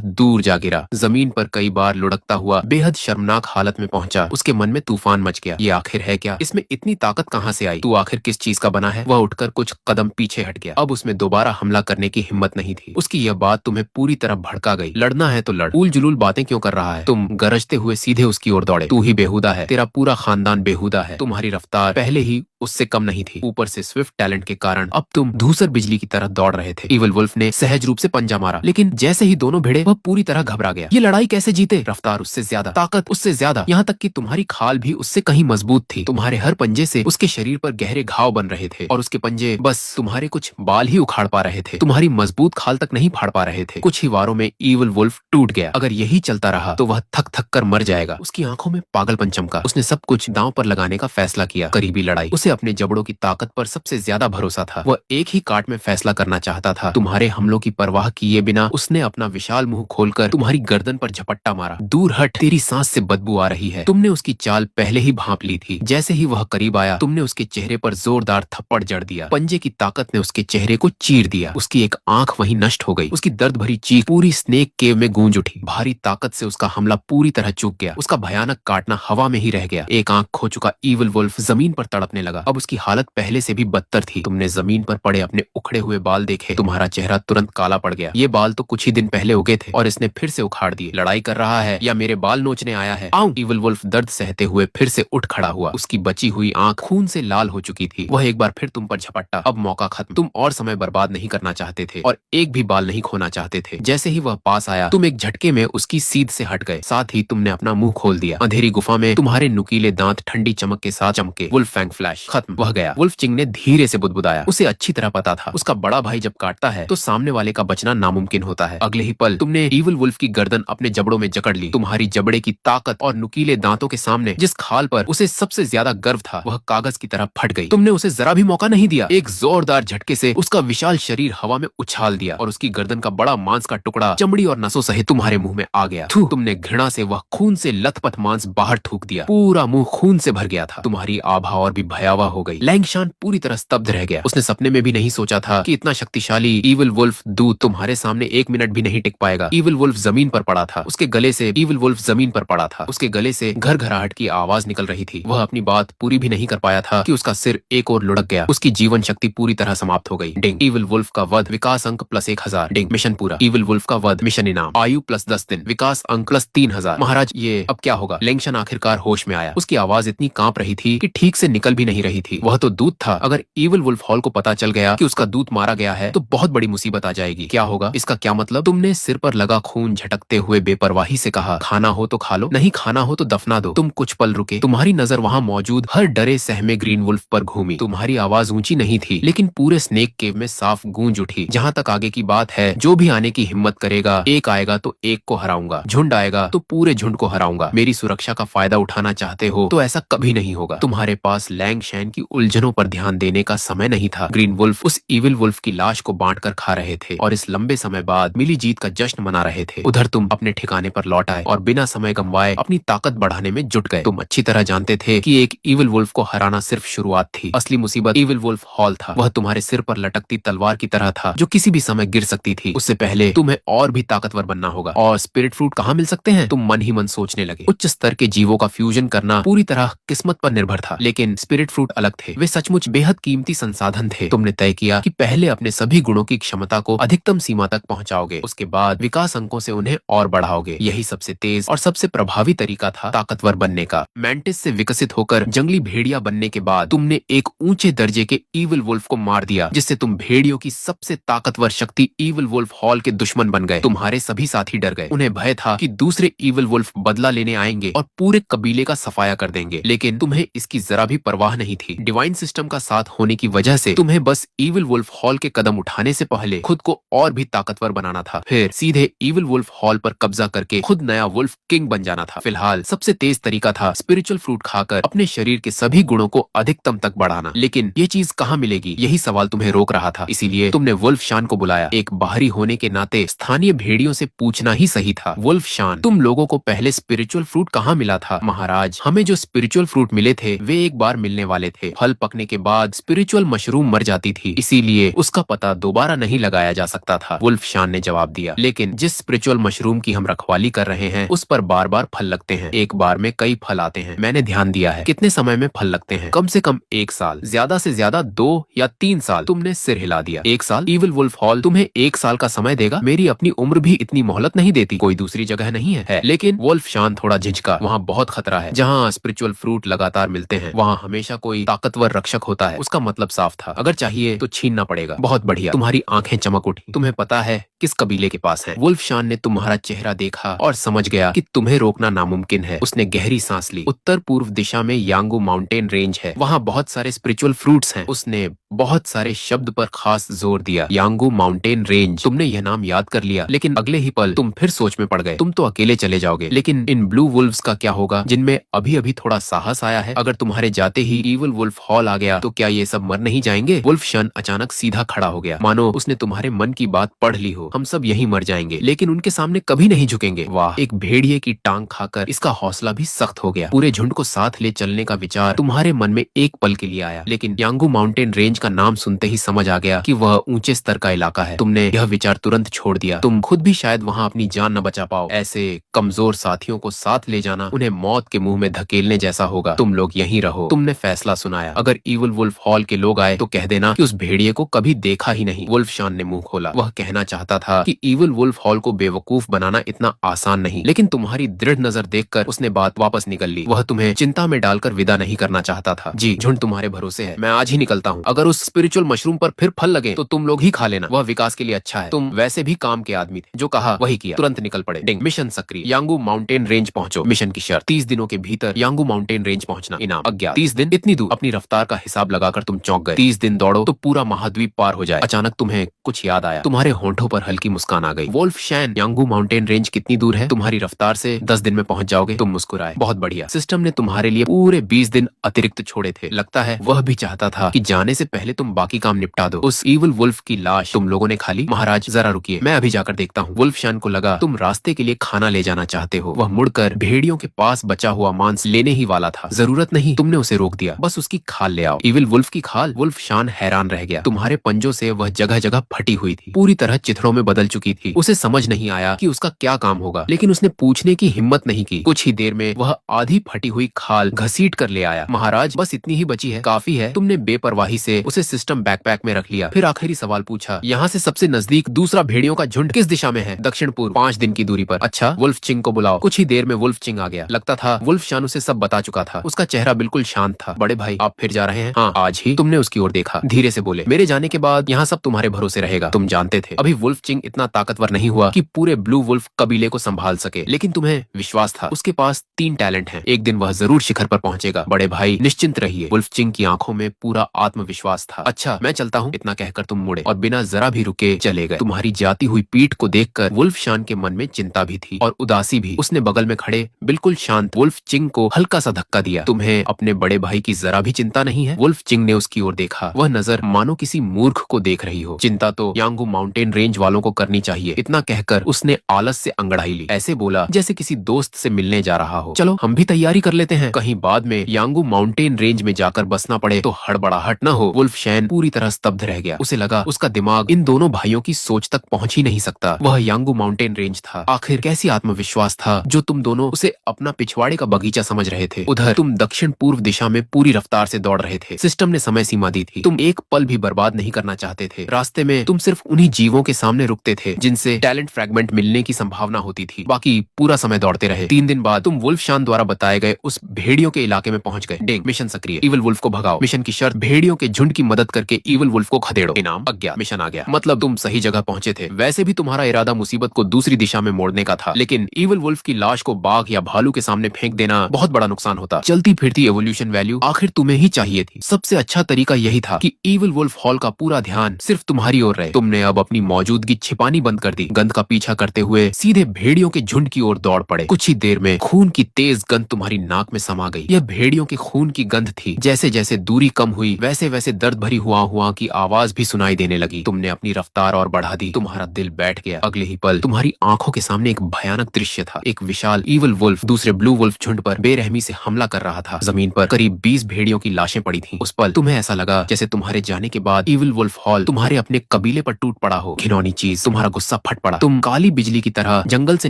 दूर जा गिरा। जमीन पर कई बार लुढ़कता हुआ बेहद शर्मनाक हालत में पहुंचा। उसके मन में तूफान मच गया। ये आखिर है क्या? इसमें इतनी ताकत कहां से आई? तू आखिर किस चीज का बना है? वह उठकर कुछ कदम पीछे हट गया। अब उसमें दोबारा हमला करने की हिम्मत नहीं थी। उसकी यह बात तुम्हें पूरी तरह भड़का गई। लड़ना है तो लड़, उल जुलूल बातें क्यों कर रहा है? तुम गरजते हुए सीधे उसकी ओर दौड़े। तू ही बेहुदा है, तेरा पूरा खानदान बेहुदा है। तुम्हारी रफ्तार पहले ही उससे कम नहीं थी। ऊपर से स्विफ्ट टैलेंट के कारण अब तुम धूसर बिजली की तरह दौड़ रहे थे। इविल वुल्फ ने सहज रूप से पंजा मारा, लेकिन जैसे ही दोनों भिड़े वह पूरी तरह घबरा गया। ये लड़ाई कैसे जीते? रफ्तार उससे ज्यादा, ताकत उससे ज्यादा, यहाँ तक कि तुम्हारी खाल भी उससे कहीं मजबूत थी। तुम्हारे हर पंजे से उसके शरीर पर गहरे घाव बन रहे थे और उसके पंजे बस तुम्हारे कुछ बाल ही उखाड़ पा रहे थे। तुम्हारी मजबूत खाल तक नहीं फाड़ पा रहे थे। कुछ ही वारों में इविल वुल्फ टूट गया। अगर यही चलता रहा तो वह थक थक कर मर जाएगा। उसकी आंखों में पागलपन चमका। उसने सब कुछ दांव पर लगाने का फैसला किया। करीबी लड़ाई, उसे अपने जबड़ों की ताकत पर सबसे ज्यादा भरोसा था। वह एक ही काट में फैसला करना चाहता था। तुम्हारे हमलों की परवाह किए बिना उसने अपना विशाल मुंह खोलकर तुम्हारी गर्दन पर झपट्टा मारा। दूर हट, तेरी सांस से बदबू आ रही है। तुमने उसकी चाल पहले ही भांप ली थी। जैसे ही वह करीब आया, तुमने उसके चेहरे पर जोरदार थप्पड़ जड़ दिया। पंजे की ताकत ने उसके चेहरे को चीर दिया। उसकी एक आंख वहीं नष्ट हो गई। उसकी दर्द भरी चीख पूरी स्नेक केव में गूंज उठी। भारी ताकत से उसका हमला पूरी तरह चूक गया। उसका भयानक काटना हवा में ही रह गया। एक आंख खो चुका इविल वुल्फ जमीन पर तड़पने लगा। अब उसकी हालत पहले से भी बदतर थी। तुमने जमीन पर पड़े अपने उखड़े हुए बाल देखे। तुम्हारा चेहरा तुरंत काला पड़ गया। ये बाल तो कुछ ही दिन पहले उगे थे और इसने फिर से उखाड़ दिए। लड़ाई कर रहा है या मेरे बाल नोचने आया है? आऊं। इविल वुल्फ दर्द सहते हुए फिर से उठ खड़ा हुआ। उसकी बची हुई आंख खून से लाल हो चुकी थी। वह एक बार फिर तुम पर झपट्टा। अब मौका खत्म। तुम और समय बर्बाद नहीं करना चाहते थे और एक भी बाल नहीं खोना चाहते थे। जैसे ही वह पास आया, तुम एक झटके में उसकी सीध से हट गए। साथ ही तुमने अपना मुंह खोल दिया। अंधेरी गुफा में तुम्हारे नुकीले दांत ठंडी चमक के साथ चमके। वुल्फ फैंग फ्लैश खत्म। वह गया। वुल्फचिंग ने धीरे से बुदबुदाया। उसे अच्छी तरह पता था, उसका बड़ा भाई जब काटता है तो सामने वाले का बचना नामुमकिन होता है। अगले ही पल तुमने इविल वुल्फ की गर्दन अपने जबड़ों में जकड़ ली। तुम्हारी जबड़े की ताकत और नुकीले दांतों के सामने जिस खाल पर उसे सबसे ज्यादा गर्व था, वह कागज की तरह फट गई। तुमने उसे जरा भी मौका नहीं दिया। एक जोरदार झटके से उसका विशाल शरीर हवा में उछाल दिया और उसकी गर्दन का बड़ा मांस का टुकड़ा चमड़ी और नसों सहित तुम्हारे मुंह में आ गया। तुमने घृणा से वह खून से लथपथ मांस बाहर थूक दिया। पूरा मुंह खून से भर गया था। तुम्हारी आभा और भी भयावह हो गई। लांगशान पूरी तरह स्तब्ध रह गया। उसने सपने में भी नहीं सोचा था कि इतना शक्तिशाली इविल वुल्फ दूत तुम्हारे सामने एक मिनट भी नहीं टिक पाएगा। इविल वुल्फ जमीन पर पड़ा था। उसके गले से इविल वुल्फ जमीन पर पड़ा था। उसके गले से घरघराहट की आवाज निकल रही थी। वह अपनी बात पूरी भी नहीं कर पाया था कि उसका सिर एक और लुढ़क गया। उसकी जीवन शक्ति पूरी तरह समाप्त हो गई। डिंग, इविल वुल्फ का वध, विकास अंक +1000। डिंग, मिशन पूरा। इविल वुल्फ का वध, मिशन इनाम, आयु +10 दिन, विकास अंक +3000। महाराज, ये अब क्या होगा? लांगशान आखिरकार होश में आया। उसकी आवाज इतनी कांप रही थी कि ठीक से निकल भी नहीं रही थी। वह तो दूत था। अगर इविल वुल्फ हॉल को पता चल गया कि उसका दूत मारा गया है तो बहुत बड़ी मुसीबत आ जाएगी। क्या होगा? इसका क्या मतलब? तुमने सिर पर लगा खून झटकते हुए बेपरवाही से कहा, खाना हो तो खा लो, नहीं खाना हो तो दफना दो। तुम कुछ पल रुके। तुम्हारी नजर वहाँ मौजूद हर डरे सहमे ग्रीन वुल्फ पर घूमी। तुम्हारी आवाज ऊंची नहीं थी, लेकिन पूरे स्नेक केव में साफ गूंज उठी। जहाँ तक आगे की बात है, जो भी आने की हिम्मत करेगा, एक आएगा तो एक को हराऊंगा, झुंड आएगा तो पूरे झुंड को हराऊंगा। मेरी सुरक्षा का फायदा उठाना चाहते हो तो ऐसा कभी नहीं होगा। तुम्हारे पास लांगशान की उलझनों पर ध्यान देने का समय नहीं था। ग्रीन वुल्फ उस इविल वुल्फ की लाश को बांटकर खा रहे थे और इस लंबे समय बाद मिली जीत का जश्न मना रहे थे। उधर तुम अपने ठिकाने पर लौट आए और बिना समय गंवाए अपनी ताकत बढ़ाने में जुट गए। तुम अच्छी तरह जानते थे कि एक इविल वुल्फ को हराना सिर्फ शुरुआत थी। असली मुसीबत इविल वुल्फ हॉल था। वह तुम्हारे सिर पर लटकती तलवार की तरह था जो किसी भी समय गिर सकती थी। उससे पहले तुम्हें और भी ताकतवर बनना होगा। और स्पिरिट फ्रूट कहाँ मिल सकते हैं? तुम मन ही मन सोचने लगे। उच्च स्तर के जीवों का फ्यूजन करना पूरी तरह किस्मत पर निर्भर था, लेकिन स्पिरिट फ्रूट फ्रूट अलग थे, वे सचमुच बेहद कीमती संसाधन थे। तुमने तय किया कि पहले अपने सभी गुणों की क्षमता को अधिकतम सीमा तक पहुंचाओगे, उसके बाद विकास अंकों से उन्हें और बढ़ाओगे। यही सबसे तेज और सबसे प्रभावी तरीका था ताकतवर बनने का। मैंटिस से विकसित होकर जंगली भेड़िया बनने के बाद तुमने एक ऊंचे दर्जे के ईविल वुल्फ को मार दिया, जिससे तुम भेड़ियों की सबसे ताकतवर शक्ति ईविल वुल्फ हॉल के दुश्मन बन गए। तुम्हारे सभी साथी डर गए, उन्हें भय था कि दूसरे ईविल वुल्फ बदला लेने आएंगे और पूरे कबीले का सफाया कर देंगे, लेकिन तुम्हें इसकी जरा भी परवाह नहीं थी। डिवाइन सिस्टम का साथ होने की वजह से तुम्हें बस ईविल वुल्फ हॉल के कदम उठाने से पहले खुद को और भी ताकतवर बनाना था, फिर सीधे ईविल वुल्फ हॉल पर कब्जा करके खुद नया वुल्फ किंग बन जाना था। फिलहाल सबसे तेज तरीका था स्पिरिचुअल फ्रूट खाकर अपने शरीर के सभी गुणों को अधिकतम तक बढ़ाना। लेकिन ये चीज कहाँ मिलेगी, यही सवाल तुम्हें रोक रहा था। इसीलिए तुमने वुल्फ शान को बुलाया। एक बाहरी होने के नाते स्थानीय भेड़ियों से पूछना ही सही था। वुल्फ शान, तुम लोगों को पहले स्पिरिचुअल फ्रूट कहाँ मिला था? महाराज, हमें जो स्पिरिचुअल फ्रूट मिले थे वे एक बार मिलने वाले थे। फल पकने के बाद स्पिरिचुअल मशरूम मर जाती थी, इसीलिए उसका पता दोबारा नहीं लगाया जा सकता था। वुल्फ शान ने जवाब दिया, लेकिन जिस स्पिरिचुअल मशरूम की हम रखवाली कर रहे हैं उस पर बार बार फल लगते हैं। एक बार में कई फल आते हैं। मैंने ध्यान दिया है। कितने समय में फल लगते हैं? कम से कम 1 साल, ज्यादा से ज्यादा 2 या 3 साल। तुमने सिर हिला दिया। 1 साल? ईविल वुल्फ हॉल तुम्हें 1 साल का समय देगा? मेरी अपनी उम्र भी इतनी मोहलत नहीं देती। कोई दूसरी जगह नहीं है? लेकिन वुल्फ शान थोड़ा झिझका। वहाँ बहुत खतरा है। जहाँ स्पिरिचुअल फ्रूट लगातार मिलते हैं वहाँ हमेशा कोई ताकतवर रक्षक होता है। उसका मतलब साफ था, अगर चाहिए तो छीनना पड़ेगा। बहुत बढ़िया। तुम्हारी आंखें चमक उठी। तुम्हें पता है किस कबीले के पास है? वुल्फ शान ने तुम्हारा चेहरा देखा और समझ गया कि तुम्हें रोकना नामुमकिन है। उसने गहरी सांस ली। उत्तर पूर्व दिशा में यांगू माउंटेन रेंज है, वहाँ बहुत सारे स्पिरिचुअल फ्रूट्स हैं। उसने बहुत सारे शब्द पर खास जोर दिया। यांगू माउंटेन रेंज। तुमने यह नाम याद कर लिया, लेकिन अगले ही पल तुम फिर सोच में पड़ गए। तुम तो अकेले चले जाओगे, लेकिन इन ब्लू वुल्व्स का क्या होगा जिनमें अभी अभी थोड़ा साहस आया है? अगर तुम्हारे जाते ही ईविल वुल्फ हॉल आ गया तो क्या ये सब मर नहीं जाएंगे? वुल्फ शन अचानक सीधा खड़ा हो गया, मानो उसने तुम्हारे मन की बात पढ़ ली हो। हम सब यही मर जाएंगे, लेकिन उनके सामने कभी नहीं झुकेंगे। वाह, एक भेड़िए की टांग खाकर इसका हौसला भी सख्त हो गया। पूरे झुंड को साथ ले चलने का विचार तुम्हारे मन में एक पल के लिए आया, लेकिन यांगू माउंटेन रेंज का नाम सुनते ही समझ आ गया कि वह ऊंचे स्तर का इलाका है। तुमने यह विचार तुरंत छोड़ दिया। तुम खुद भी शायद वहाँ अपनी जान न बचा पाओ। ऐसे कमजोर साथियों को साथ ले जाना उन्हें मौत के मुंह में धकेलने जैसा होगा। तुम लोग यहीं रहो। तुमने फैसला सुनाया। अगर ईविल वुल्फ हॉल के लोग आए तो कह देना कि उस भेड़िए को कभी देखा ही नहीं। वुल्फ शान ने मुंह खोला। वह कहना चाहता था कि ईविल वुल्फ हॉल को बेवकूफ बनाना इतना आसान नहीं, लेकिन तुम्हारी दृढ़ नजर देखकर उसने बात वापस निकल ली। वह तुम्हें चिंता में डालकर विदा नहीं करना चाहता था। जी, झुंड तुम्हारे भरोसे है। मैं आज ही निकलता हूँ। अगर उस स्पिरिचुअल मशरूम पर फिर फल लगे तो तुम लोग ही खा लेना। वह विकास के लिए अच्छा है। तुम वैसे भी काम के आदमी थे। जो कहा वही किया। तुरंत निकल पड़े। डिंग। मिशन सक्रिय। यांगू माउंटेन रेंज पहुंचो। मिशन की शर्त, 30 दिनों के भीतर यांगू माउंटेन रेंज पहुंचना। इनाम अज्ञात। 30 दिन? इतनी दूर? अपनी रफ्तार का हिसाब लगाकर तुम चौंक गए। 30 दिन दौड़ो तो पूरा महाद्वीप पार हो जाए। अचानक तुम्हें कुछ याद आया। तुम्हारे होंठों पर हल्की मुस्कान आ गई। वुल्फ शैन, यांगू माउंटेन रेंज कितनी दूर है? तुम्हारी रफ्तार से 10 दिन में पहुंच जाओगे। तुम मुस्कुराए। बहुत बढ़िया। सिस्टम ने तुम्हारे लिए पूरे 20 दिन अतिरिक्त छोड़े थे। लगता है वह भी चाहता था कि जाने से पहले तुम बाकी काम निपटा दो। उस ईविल वुल्फ की लाश तुम लोगों ने खा ली? महाराज जरा रुकिए, मैं अभी जाकर देखता हूँ। वुल्फ शैन को लगा तुम रास्ते के लिए खाना ले जाना चाहते हो। वह मुड़कर भेड़ियों के पास बचा हुआ मांस लेने ही वाला था। जरूरत नहीं, तुमने उसे रोक दिया। बस उसकी खाल ले आओ। ईविल वुल्फ की खाल? वुल्फ शान हैरान रह गया। तुम्हारे पंजों से वह जगह जगह फटी हुई थी, पूरी तरह चिथड़ों में बदल चुकी थी। उसे समझ नहीं आया कि उसका क्या काम होगा, लेकिन उसने पूछने की हिम्मत नहीं की। कुछ ही देर में वह आधी फटी हुई खाल घसीट कर ले आया। महाराज बस इतनी ही बची है, काफी है। तुमने बेपरवाही से उसे सिस्टम बैकपैक में रख लिया। फिर आखिरी सवाल पूछा, यहाँ से सबसे नजदीक दूसरा भेड़ियों का झुंड किस दिशा में है? दक्षिण पूर्व, 5 दिन की दूरी पर। अच्छा, वुल्फ चिंग को बुलाओ। कुछ ही देर में वुल्फ चिंग आ गया। लगता था वुल्फ शान उसे सब बता चुका था। उसका चेहरा बिल्कुल शांत था। बड़े भाई, आप फिर जा रहे हैं? हाँ, आज ही। तुमने उसकी ओर देखा, धीरे से बोले, मेरे जाने के बाद यहाँ सब तुम्हारे भरोसे रहेगा। तुम जानते थे अभी वुल्फ चिंग इतना ताकतवर नहीं हुआ कि पूरे ब्लू वुल्फ कबीले को संभाल सके, लेकिन तुम्हें विश्वास था उसके पास 3 टैलेंट हैं। एक दिन वह जरूर शिखर पर पहुंचेगा। बड़े भाई निश्चिंत रहिए। वुल्फ चिंग की आंखों में पूरा आत्मविश्वास था। अच्छा, मैं चलता हूँ। इतना कहकर तुम मुड़े और बिना जरा भी रुके चले गए। तुम्हारी जाती हुई पीठ को देखकर वुल्फ शान के मन में चिंता भी थी और उदासी भी। उसने बगल में खड़े बिल्कुल शांत वुल्फ चिंग को हल्का सा धक्का दिया। तुम्हें अपने बड़े भाई की जरा भी चिंता नहीं है? वुल्फ चिंग ने उसकी ओर देखा। वह नजर मानो किसी मूर्ख को देख रही हो। चिंता तो यांगू माउंटेन रेंज वालों को करनी चाहिए। इतना कहकर उसने आलस से अंगड़ाई ली। ऐसे बोला जैसे किसी दोस्त से मिलने जा रहा हो। चलो हम भी तैयारी कर लेते हैं, कहीं बाद में यांगू माउंटेन रेंज में जाकर बसना पड़े तो हड़बड़ाहट न हो। वुल्फ शैन पूरी तरह स्तब्ध रह गया। उसे लगा उसका दिमाग इन दोनों भाइयों की सोच तक पहुंच ही नहीं सकता। वह यांगू माउंटेन रेंज था। आखिर कैसी आत्मविश्वास था जो तुम दोनों उसे अपना पिछवाड़े का बगीचा समझ रहे थे। उधर तुम दक्षिण पूर्व दिशा में पूरी रफ्तार से दौड़ रहे थे। सिस्टम ने समय सीमा दी थी, तुम एक पल भी बर्बाद नहीं करना चाहते थे। रास्ते में तुम सिर्फ उन्हीं जीवों के सामने रुकते थे जिनसे टैलेंट फ्रैगमेंट मिलने की संभावना होती थी, बाकी पूरा समय दौड़ते रहे। 3 दिन बाद तुम वुल्फशान द्वारा बताए गए उस भेड़ियों के इलाके में पहुंच गए। डेंग, मिशन सक्रिय, इविल वुल्फ को भगाओ। मिशन की शर्त, भेड़ियों के झुंड की मदद करके इविल वुल्फ को खदेड़ो। इनाम, अज्ञात। मिशन आ गया, मतलब तुम सही जगह पहुंचे थे। वैसे भी तुम्हारा इरादा मुसीबत को दूसरी दिशा में मोड़ने का था, लेकिन इविल वुल्फ की लाश को बाघ या भालू के सामने फेंक देना बहुत बड़ा नुकसान होता। चलती फिरती एवोल्यूशन वैल्यू आखिर तुम्हें ही चाहिए थी। सबसे अच्छा तरीका यही था कि इविल वुल्फ हॉल का पूरा ध्यान सिर्फ तुम्हारी ओर रहे। तुमने अब अपनी मौजूदगी छिपानी बंद कर दी। गंध का पीछा करते हुए सीधे भेड़ियों के झुंड की ओर दौड़ पड़े। कुछ ही देर में खून की तेज गंध तुम्हारी नाक में समा गई। यह भेड़ियों के खून की गंध थी। जैसे जैसे दूरी कम हुई, वैसे वैसे दर्द भरी हुआ की आवाज भी सुनाई देने लगी। तुमने अपनी रफ्तार और बढ़ा दी। तुम्हारा दिल बैठ गया। अगले ही पल तुम्हारी आंखों के सामने एक भयानक दृश्य था। एक विशाल इविल वुल्फ दूसरे ब्लू वुल्फ झुंड पर बेरहमी से हमला कर रहा था। जमीन पर करीब 20 भेड़ियों की लाशें पड़ी थीं। उस पल तुम्हें ऐसा लगा जैसे तुम्हारे जाने के बाद इविल वुल्फ हॉल तुम्हारे अपने कबीले पर टूट पड़ा हो। घिनौनी चीज, तुम्हारा गुस्सा फट पड़ा। तुम काली बिजली की तरह जंगल से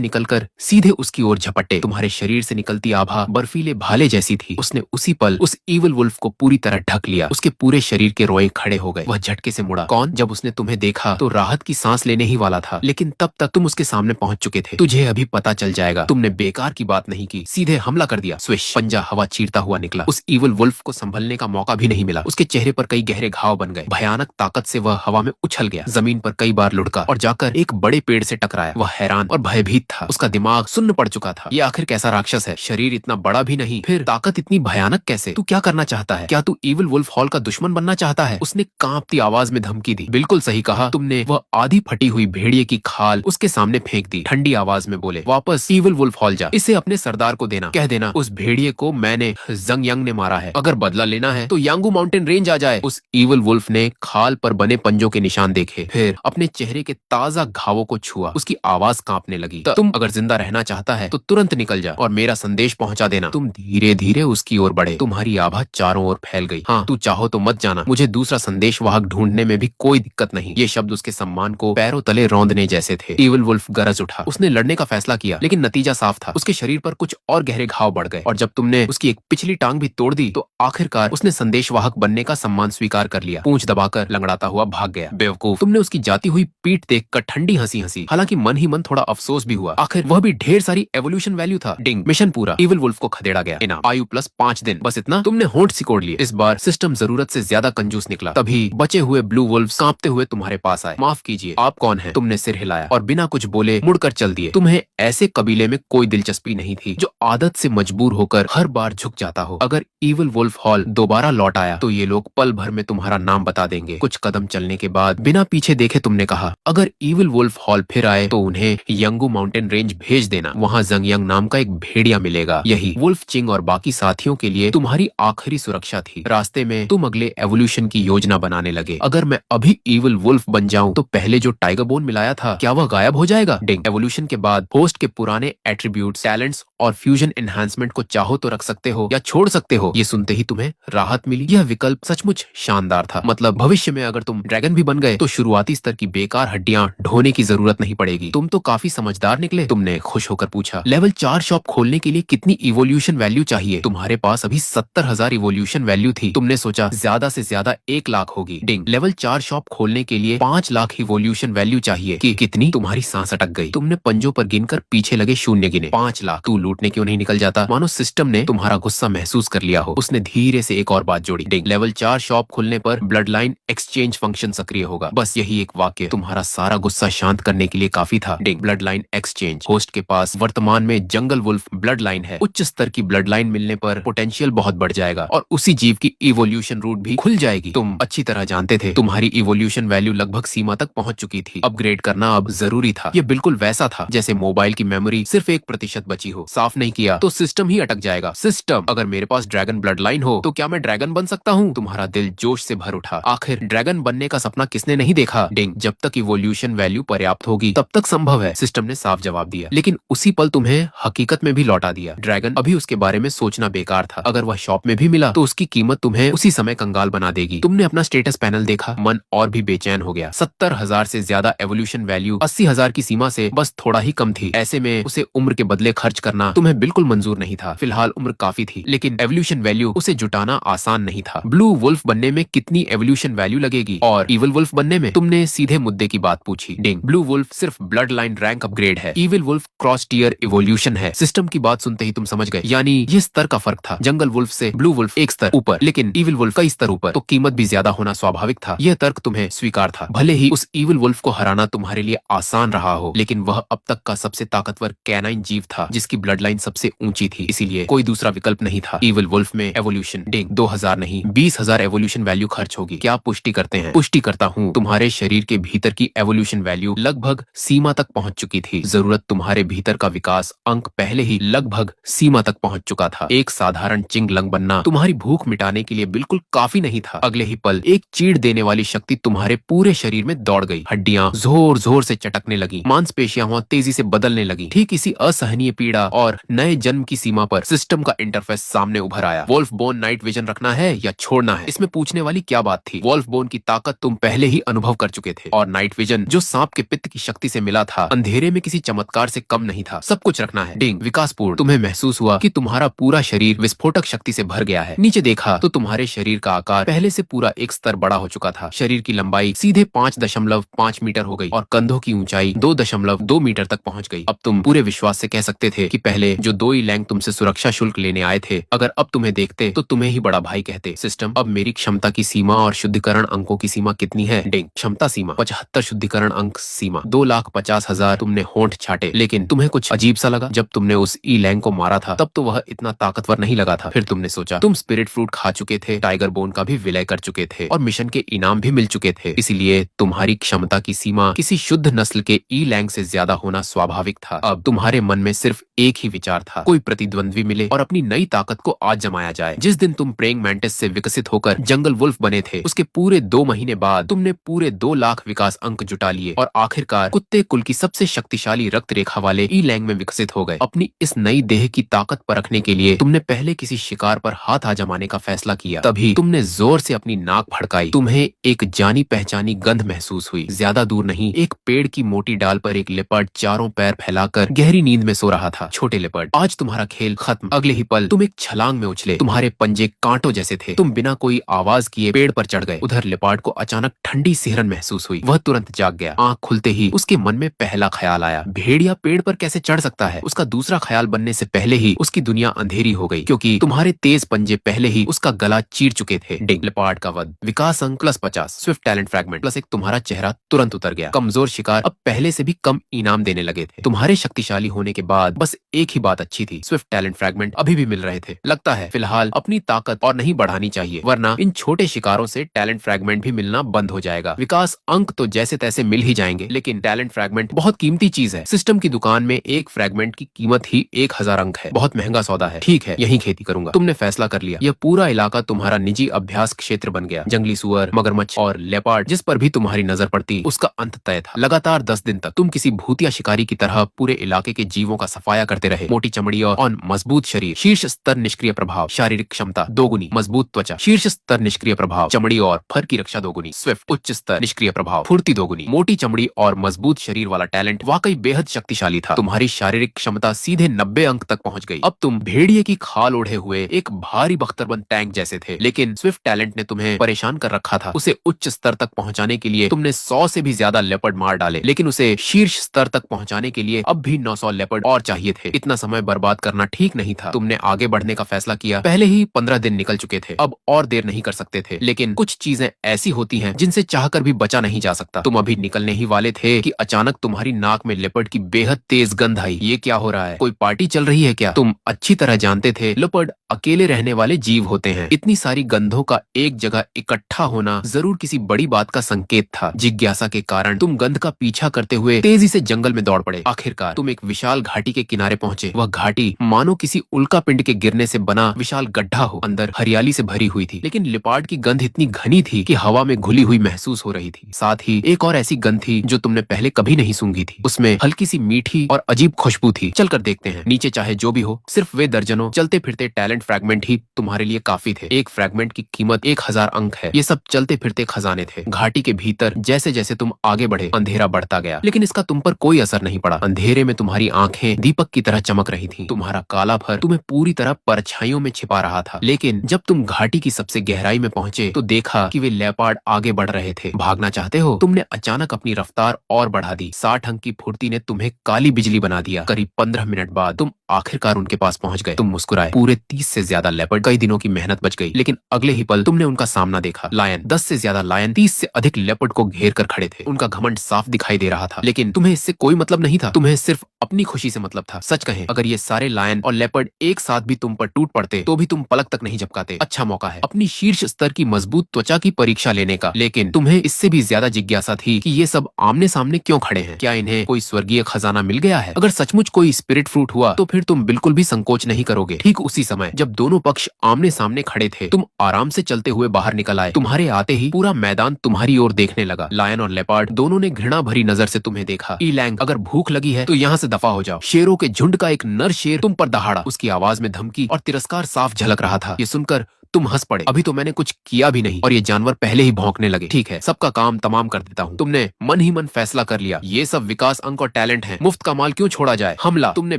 निकलकर सीधे उसकी ओर झपटे। तुम्हारे शरीर से निकलती आभा बर्फीले भाले जैसी थी। उसने उसी पल उस इविल वुल्फ को पूरी तरह ढक लिया। उसके पूरे शरीर के रोए खड़े हो गए। वह झटके से मुड़ा। कौन? जब उसने तुम्हें देखा तो राहत की सांस लेने ही वाला था, लेकिन तब तक तुम उसके सामने पहुंच चुके थे। तुझे अभी पता चल जाएगा। तुमने बेकार की बात नहीं की, सीधे हमला कर दिया। स्विश, पंजा हवा चीरता हुआ निकला। उस इविल वुल्फ को संभलने का मौका भी नहीं मिला। उसके चेहरे पर कई गहरे घाव बन गए। भयानक ताकत से वह हवा में उछल गया, जमीन पर कई बार लुढ़का और जाकर एक बड़े पेड़ से टकराया। वह हैरान और भयभीत था। उसका दिमाग सुन्न पड़ चुका था। ये आखिर कैसा राक्षस है? शरीर इतना बड़ा भी नहीं, फिर ताकत इतनी भयानक कैसे? तू क्या करना चाहता है? क्या तू इविल वुल्फ हॉल का दुश्मन बनना चाहता है? उसने कांपती आवाज में धमकी दी। बिल्कुल सही कहा तुमने। वह आधी फटी हुई भेड़िए की खाल उसके सामने फेंक दी। ठंडी आवाज में बोले, वापस इविल वुल्फ हॉल जा। इसे अपने सरदार को देना। कह देना उस भेड़िए को मैंने जंग यंग ने मारा है। अगर बदला लेना है तो यांगू माउंटेन रेंज आ जाए। उस इविल वुल्फ ने खाल पर बने पंजों के निशान देखे, फिर अपने चेहरे के ताजा घावों को छुआ। उसकी आवाज कांपने लगी। तुम अगर जिंदा रहना चाहता है तो तुरंत निकल जा और मेरा संदेश पहुंचा देना। तुम धीरे धीरे उसकी ओर बढ़े। तुम्हारी आभा चारों ओर फैल गई। हाँ, तू चाहो तो मत जाना। मुझे दूसरा संदेश वाहक ढूंढने में भी कोई दिक्कत नहीं। ये शब्द उसके सम्मान को पैरों तले रौंदने जैसे थे। इविल वुल्फ गरज उठा। उसने लड़ने का फैसला किया, लेकिन नतीजा साफ था। उसके शरीर पर कुछ और गहरे घाव बढ़ गए और जब तुमने उसकी एक पिछली टांग भी तोड़ दी तो आखिरकार उसने संदेशवाहक बनने का सम्मान स्वीकार कर लिया। पूंछ दबाकर लंगड़ाता हुआ भाग गया। बेवकूफ, तुमने उसकी जाती हुई पीठ देखकर ठंडी हंसी हंसी। हालांकि मन ही मन थोड़ा अफसोस भी हुआ। आखिर वह भी ढेर सारी एवोल्यूशन वैल्यू था। डिंग, मिशन पूरा। इविल वुल्फ को खदेड़ा गया। इनाम, आयु प्लस 5 दिन। बस इतना? तुमने होंठ सिकोड़ लिए। इस बार सिस्टम जरूरत से ज्यादा कंजूस निकला। तभी बचे हुए ब्लू वुल्फ कांपते हुए तुम्हारे पास आए। माफ कीजिए, आप कौन हैं? तुमने सिर हिलाया और बिना कुछ बोले मुड़कर चल दिए। तुम्हें ऐसे कबीले में कोई दिलचस्पी नहीं थी जो आदत से मजबूर होकर हर बार झुक जाता हो। अगर इविल वुल्फ हॉल दोबारा लौट आया तो ये लोग पल भर में तुम्हारा नाम बता देंगे। कुछ कदम चलने के बाद बिना पीछे देखे तुमने कहा, अगर इविल वुल्फ हॉल फिर आए तो उन्हें यंगू माउंटेन रेंज भेज देना। वहाँ जंग यंग नाम का एक भेड़िया मिलेगा। यही वुल्फ चिंग और बाकी साथियों के लिए तुम्हारी आखिरी सुरक्षा थी। रास्ते में तुम अगले एवोल्यूशन की योजना बनाने लगे। अगर मैं अभी इविल वुल्फ बन जाऊं तो पहले जो टाइगर बोन मिलाया था क्या वह गायब हो जाएगा? डिंग, एवोल्यूशन के बाद होस्ट के पुराने एट्रीब्यूट्स, टैलेंट्स और फ्यूजन एनहांसमेंट को चाहो तो रख सकते हो या छोड़ सकते हो। ये सुनते ही तुम्हें राहत मिली। यह विकल्प सचमुच शानदार था। मतलब भविष्य में अगर तुम ड्रैगन भी बन गए तो शुरुआती स्तर की बेकार हड्डियां ढोने की जरूरत नहीं पड़ेगी। तुम तो काफी समझदार निकले। तुमने खुश होकर पूछा, लेवल 4 शॉप खोलने के लिए कितनी इवोल्यूशन वैल्यू चाहिए? तुम्हारे पास अभी 70,000 इवोल्यूशन वैल्यू थी। तुमने सोचा ज्यादा से ज्यादा 1 लाख होगी। डिंग, लेवल 4 शॉप खोलने के लिए 5 लाख इवोल्यूशन वैल्यू चाहिए। कितनी? तुम्हारी सांस अटक गई। तुमने पंजों पर गिनकर पीछे लगे शून्य गिने। 5 लाख। तू लूटने क्यों नहीं निकल जाता? मानो सिस्टम ने तुम्हारा गुस्सा महसूस कर लिया हो। उसने धीरे से एक और बात जोड़ी। डिंग, लेवल 4 शॉप खुलने पर ब्लड लाइन एक्सचेंज फंक्शन सक्रिय होगा। बस यही एक वाक्य तुम्हारा सारा गुस्सा शांत करने के लिए काफी था। डिंग, ब्लड लाइन एक्सचेंज। होस्ट के पास वर्तमान में जंगल वुल्फ ब्लड लाइन है। उच्च स्तर की ब्लड लाइन मिलने पर पोटेंशियल बहुत बढ़ जाएगा और उसी जीव की इवोल्यूशन रूट भी खुल जाएगी। तुम अच्छी तरह जानते थे। तुम्हारी इवोल्यूशन वैल्यू लगभग सीमा तक पहुंच चुकी थी। अपग्रेड करना अब जरूरी था। ये बिल्कुल वैसा था जैसे मोबाइल की मेमोरी सिर्फ 1% बची हो। साफ नहीं किया तो सिस्टम ही अटक जाएगा। सिस्टम, अगर मेरे पास ड्रैगन ब्लड लाइन हो तो क्या मैं ड्रैगन बन सकता हूँ? तुम्हारा दिल जोश से भर उठा। आखिर ड्रैगन बनने का सपना किसने नहीं देखा? डिंग, जब तक इवोल्यूशन वैल्यू पर्याप्त होगी तब तक संभव है। सिस्टम ने साफ जवाब दिया। लेकिन उसी पल तुम्हें हकीकत में भी लौटा दिया। ड्रैगन, अभी उसके बारे में सोचना बेकार था। अगर वह शॉप में भी मिला तो उसकी कीमत तुम्हें उसी समय कंगाल बना देगी। तुमने अपना स्टेटस पैनल देखा, मन और भी बेचैन हो गया। 70,000 से ज्यादा एवोल्यूशन वैल्यू 80,000 की सीमा से बस थोड़ा ही कम थी। ऐसे में उसे उम्र के बदले खर्च करना तुम्हें बिल्कुल मंजूर नहीं था। फिलहाल उम्र काफी थी, लेकिन एवोल्यूशन वैल्यू उसे जुटाना आसान नहीं था। ब्लू वुल्फ बनने में कितनी एवोल्यूशन वैल्यू लगेगी और इविल वुल्फ बनने में? तुमने सीधे मुद्दे की बात पूछी। डिंग। ब्लू वुल्फ सिर्फ ब्लड लाइन रैंक अपग्रेड है, evil wolf cross tier evolution है। सिस्टम की बात सुनते ही तुम समझ गए, यानी ये स्तर का फर्क था। जंगल वुल्फ से ब्लू वुल्फ एक स्तर ऊपर, लेकिन इविल वुल्फ कई स्तर ऊपर, तो कीमत भी ज्यादा होना स्वाभाविक था। यह तर्क तुम्हें स्वीकार था। भले ही उस इविल वुल्फ को हराना तुम्हारे लिए आसान रहा हो, लेकिन वह अब तक का सबसे ताकतवर कैनाइन जीव था जिसकी ब्लड लाइन सबसे ऊंची थी, इसीलिए कोई दूसरा विकल्प नहीं था। इविल वुल्फ में एवोल्यूशन। डिंग। 2000 नहीं, 20,000 एवोल्यूशन वैल्यू खर्च होगी। क्या पुष्टि करते हैं? पुष्टि करता हूँ। तुम्हारे शरीर के भीतर की एवोल्यूशन वैल्यू लगभग सीमा तक पहुंच चुकी थी। जरूरत तुम्हारे भीतर का विकास अंक पहले ही लगभग सीमा तक पहुंच चुका था। एक साधारण चिंगलंग बनना तुम्हारी भूख मिटाने के लिए बिल्कुल काफी नहीं था। अगले ही पल एक चीड़ देने वाली शक्ति तुम्हारे पूरे शरीर में दौड़ गई। हड्डियां जोर जोर से चटकने लगी, मांसपेशियां हुआ तेजी से बदलने लगी। ठीक इसी असहनीय पीड़ा और नए जन्म की सीमा पर सिस्टम का इंटरफेस सामने उभर आया। वोल्फ बोन नाइट विजन रखना है या छोड़ना है, इसमें पूछने वाली क्या बात थी? वोल्फ बोन की ताकत तुम पहले ही अनुभव कर चुके थे, और नाइट विजन जो सांप के पित्त की शक्ति से मिला था, अंधेरे में किसी चमत्कार से कम नहीं था। सब कुछ रखना है। डिंग। विकासपूर्ण। तुम्हें महसूस हुआ कि तुम्हारा पूरा शरीर विस्फोटक शक्ति से भर गया है। नीचे देखा तो तुम्हारे शरीर का आकार पहले से पूरा एक स्तर बड़ा हो चुका था। शरीर की लंबाई सीधे 5.5 मीटर हो गई और कंधों की ऊंचाई 2.2 मीटर तक पहुंच गई। अब तुम पूरे विश्वास से कह सकते थे कि पहले जो 2 लैंग तुमसे सुरक्षा शुल्क लेने आए थे, अगर अब तुम्हें देखते तो तुम्हें ही बड़ा भाई कहते। सिस्टम। अब मेरी क्षमता की सीमा और शुद्धिकरण अंकों की सीमा कितनी है? डिंग। क्षमता सीमा 75, शुद्धिकरण अंक सीमा 2,50,000। तुमने होंठ छाटे, लेकिन तुम्हें कुछ अजीब सा लगा। जब तुमने उस ई लैंग को मारा था तब तो वह इतना ताकतवर नहीं लगा था। फिर तुमने सोचा, तुम स्पिरिट फ्रूट खा चुके थे, टाइगर बोन का भी विलय कर चुके थे और मिशन के इनाम भी मिल चुके थे, इसलिए तुम्हारी क्षमता की सीमा किसी शुद्ध नस्ल के ई लैंग से ज्यादा होना स्वाभाविक था। अब तुम्हारे मन में सिर्फ एक ही विचार था, कोई प्रतिद्वंद्वी मिले और अपनी नई ताकत को आज जमाया जाए। जिस दिन तुम प्रेइंग मैंटिस से विकसित होकर जंगल वुल्फ बने थे, उसके पूरे 2 महीने बाद तुमने पूरे 2 लाख विकास अंक जुटा लिए और आखिरकार कुत्ते कुल की सबसे शक्तिशाली रक्त रेखा वाले ई लैंग में विकसित हो गए। अपनी इस नई देह की ताकत परखने के लिए तुमने पहले किसी शिकार पर हाथ आजमाने का फैसला किया। तभी तुमने जोर से अपनी नाक भड़काई। तुम्हें एक जानी पहचानी गंध महसूस हुई। ज्यादा दूर नहीं, एक पेड़ की मोटी डाल पर एक लेपर्ड चारों पैर फैलाकर गहरी नींद में सो रहा था। छोटे लेपर्ड, आज तुम्हारा खेल खत्म। अगले ही पल तुम एक छलांग में उछले। तुम्हारे पंजे कांटों जैसे थे। तुम बिना कोई आवाज किए पेड़ पर चढ़ गए। उधर लेपर्ड को अचानक ठंडी सिहरन महसूस हुई। वह तुरंत जाग गया। आंख खुलते ही उसके मन में पहला ख्याल आया, भेड़िया पेड़ पर कैसे चढ़ सकता है? उसका दूसरा ख्याल बनने से पहले ही उसकी दुनिया अंधेरी हो गई, क्योंकि तुम्हारे तेज पंजे पहले ही उसका गला चीर चुके थे। डिंग। लेपर्ड का वध। विकास अंक +50, स्विफ्ट टैलेंट फ्रैगमेंट +1। तुम्हारा चेहरा तुरंत उतर गया। कमजोर शिकार अब पहले से भी कम इनाम देने लगे थे। तुम्हारे शक्तिशाली होने के बाद बस एक ही बात अच्छी थी, स्विफ्ट टैलेंट फ्रैगमेंट अभी भी मिल रहे थे। लगता है फिलहाल अपनी ताकत और नहीं बढ़ानी चाहिए, वरना इन छोटे शिकारों से टैलेंट फ्रैगमेंट भी मिलना बंद हो जाएगा। विकास अंक तो जैसे तैसे मिल ही जाएंगे, लेकिन टैलेंट फ्रैगमेंट बहुत कीमती चीज है। सिस्टम की दुकान में एक फ्रैगमेंट की कीमत ही 1000 अंक है। बहुत महंगा सौदा है। ठीक है, यही खेती करूंगा। तुमने फैसला कर लिया। यह पूरा इलाका तुम्हारा निजी अभ्यास क्षेत्र बन गया। जंगली सुअर, मगरमच्छ और लेपर्ड जिस पर भी तुम्हारी नजर पड़ती, उसका अंत तय था। लगातार 10 दिन तक तुम किसी भूतिया शिकारी की तरह पूरे इलाके के जीवों का सफाया करते रहे। मोटी चमड़ी और मजबूत शरीर, शीर्ष स्तर निष्क्रिय प्रभाव, शारीरिक क्षमता 2 गुनी, मजबूत त्वचा, शीर्ष स्तर निष्क्रिय प्रभाव, चमड़ी और फर की रक्षा 2 गुनी, स्विफ्ट उच्च स्तर निष्क्रिय प्रभाव, फुर्ती 2 गुनी। मोटी चमड़ी और मजबूत शरीर वाला टैलेंट वाकई बेहद शक्तिशाली था। तुम्हारी शारीरिक क्षमता सीधे 90 अंक तक पहुंच गई। अब तुम भेड़िए की खाल ओढ़े हुए एक भारी बख्तरबंद टैंक जैसे थे, लेकिन स्विफ्ट टैलेंट ने तुम्हें परेशान कर रखा था। उसे उच्च स्तर तक पहुंचाने के लिए तुमने 100 से भी ज्यादा लेपर्ड मार डाले, लेकिन उसे शीर्ष स्तर तक पहुंचाने के लिए अब भी 900 लेपर्ड और चाहिए थे। इतना समय बर्बाद करना ठीक नहीं था। तुमने आगे बढ़ने का फैसला किया। पहले ही 15 दिन निकल चुके थे, अब और देर नहीं कर सकते थे, लेकिन कुछ चीजें ऐसी होती हैं जिनसे चाहकर भी बचा नहीं जा सकता। तुम अभी निकलने ही वाले थे कि अचानक तुम्हारी नाक में लेपर्ड की बेहद तेज गंध आई। ये क्या हो रहा है? कोई पार्टी चल रही है क्या? तुम अच्छी तरह जानते थे लेपर्ड अकेले रहने वाले जीव होते हैं। इतनी सारी गंधों का एक जगह इकट्ठा होना जरूर किसी बड़ी बात का संकेत था। जिज्ञासा के कारण तुम गंध का पीछा करते हुए तेजी से जंगल में दौड़ पड़े। आखिरकार तुम एक विशाल घाटी के किनारे पहुंचे। वह घाटी मानो किसी उल्का पिंड के गिरने से बना विशाल गड्ढा हो। अंदर हरियाली से भरी हुई थी, लेकिन लेपर्ड की गंध इतनी घनी थी कि हवा में घुली हुई महसूस हो रही थी। साथ ही एक और ऐसी गंध थी जो तुमने पहले कभी नहीं सूंघी थी। उसमें हल्की सी मीठी और अजीब खुशबू थी। चलकर देखते हैं। नीचे चाहे जो भी हो, सिर्फ वे दर्जनों चलते फिरते टैलेंट फ्रैगमेंट ही तुम्हारे लिए काफी थे। एक फ्रैगमेंट की कीमत 1000 अंक है। ये सब चलते फिरते खजाने थे। घाटी के भीतर जैसे जैसे तुम आगे बढ़े, अंधेरा बढ़ता गया, लेकिन इसका तुम पर कोई असर नहीं पड़ा। अंधेरे में तुम्हारी आंखें दीपक की तरह चमक रही थी। तुम्हारा काला फर तुम्हें पूरी तरह परछाइयों में छिपा पा रहा था। लेकिन जब तुम घाटी की सबसे गहराई में पहुंचे तो देखा कि वे लेपर्ड आगे बढ़ रहे थे। भागना चाहते हो? तुमने अचानक अपनी रफ्तार और बढ़ा दी। 60 अंक की फुर्ती ने तुम्हें काली बिजली बना दिया। करीब 15 मिनट बाद तुम आखिरकार उनके पास पहुंच गए। तुम मुस्कुराए। पूरे 30 से ज्यादा लेपर्ड, कई दिनों की मेहनत बच गई। लेकिन अगले ही पल तुमने उनका सामना देखा। लायन, 10 से ज्यादा लायन 30 से अधिक लेपर्ड को घेर कर खड़े थे। उनका घमंड साफ दिखाई दे रहा था, लेकिन तुम्हें इससे कोई मतलब नहीं था। तुम्हें सिर्फ अपनी खुशी से मतलब था। सच कहें, अगर ये सारे लायन और लेपर्ड एक साथ भी तुम पर टूट पड़ते तो भी तुम पलक तक नहीं झपकाते। अच्छा मौका है अपनी शीर्ष स्तर की मजबूत त्वचा की परीक्षा लेने का। लेकिन तुम्हें इससे भी ज्यादा जिज्ञासा थी कि ये सब आमने सामने क्यों खड़े हैं। क्या इन्हें कोई स्वर्गीय खजाना मिल गया है? अगर सचमुच कोई स्पिरिट फ्रूट हुआ तो फिर तुम बिल्कुल भी संकोच नहीं करोगे। ठीक उसी समय जब दोनों पक्ष आमने सामने खड़े थे, तुम आराम से चलते हुए बाहर निकल आए। तुम्हारे आते ही पूरा मैदान तुम्हारी ओर देखने लगा। लायन और लेपर्ड दोनों ने घृणा भरी नजर से तुम्हें देखा। ईलैंग, अगर भूख लगी है तो यहाँ से दफा हो जाओ। शेरों के झुंड का एक नर शेर तुम पर दहाड़ा। उसकी आवाज में धमकी और तिरस्कार साफ झलक रहा था। ये सुनकर तुम हंस पड़े। अभी तो मैंने कुछ किया भी नहीं और ये जानवर पहले ही भौंकने लगे। ठीक है, सबका काम तमाम कर देता हूँ। तुमने मन ही मन फैसला कर लिया, ये सब विकास अंक और टैलेंट है, मुफ्त का माल क्यों छोड़ा जाए। हमला, तुमने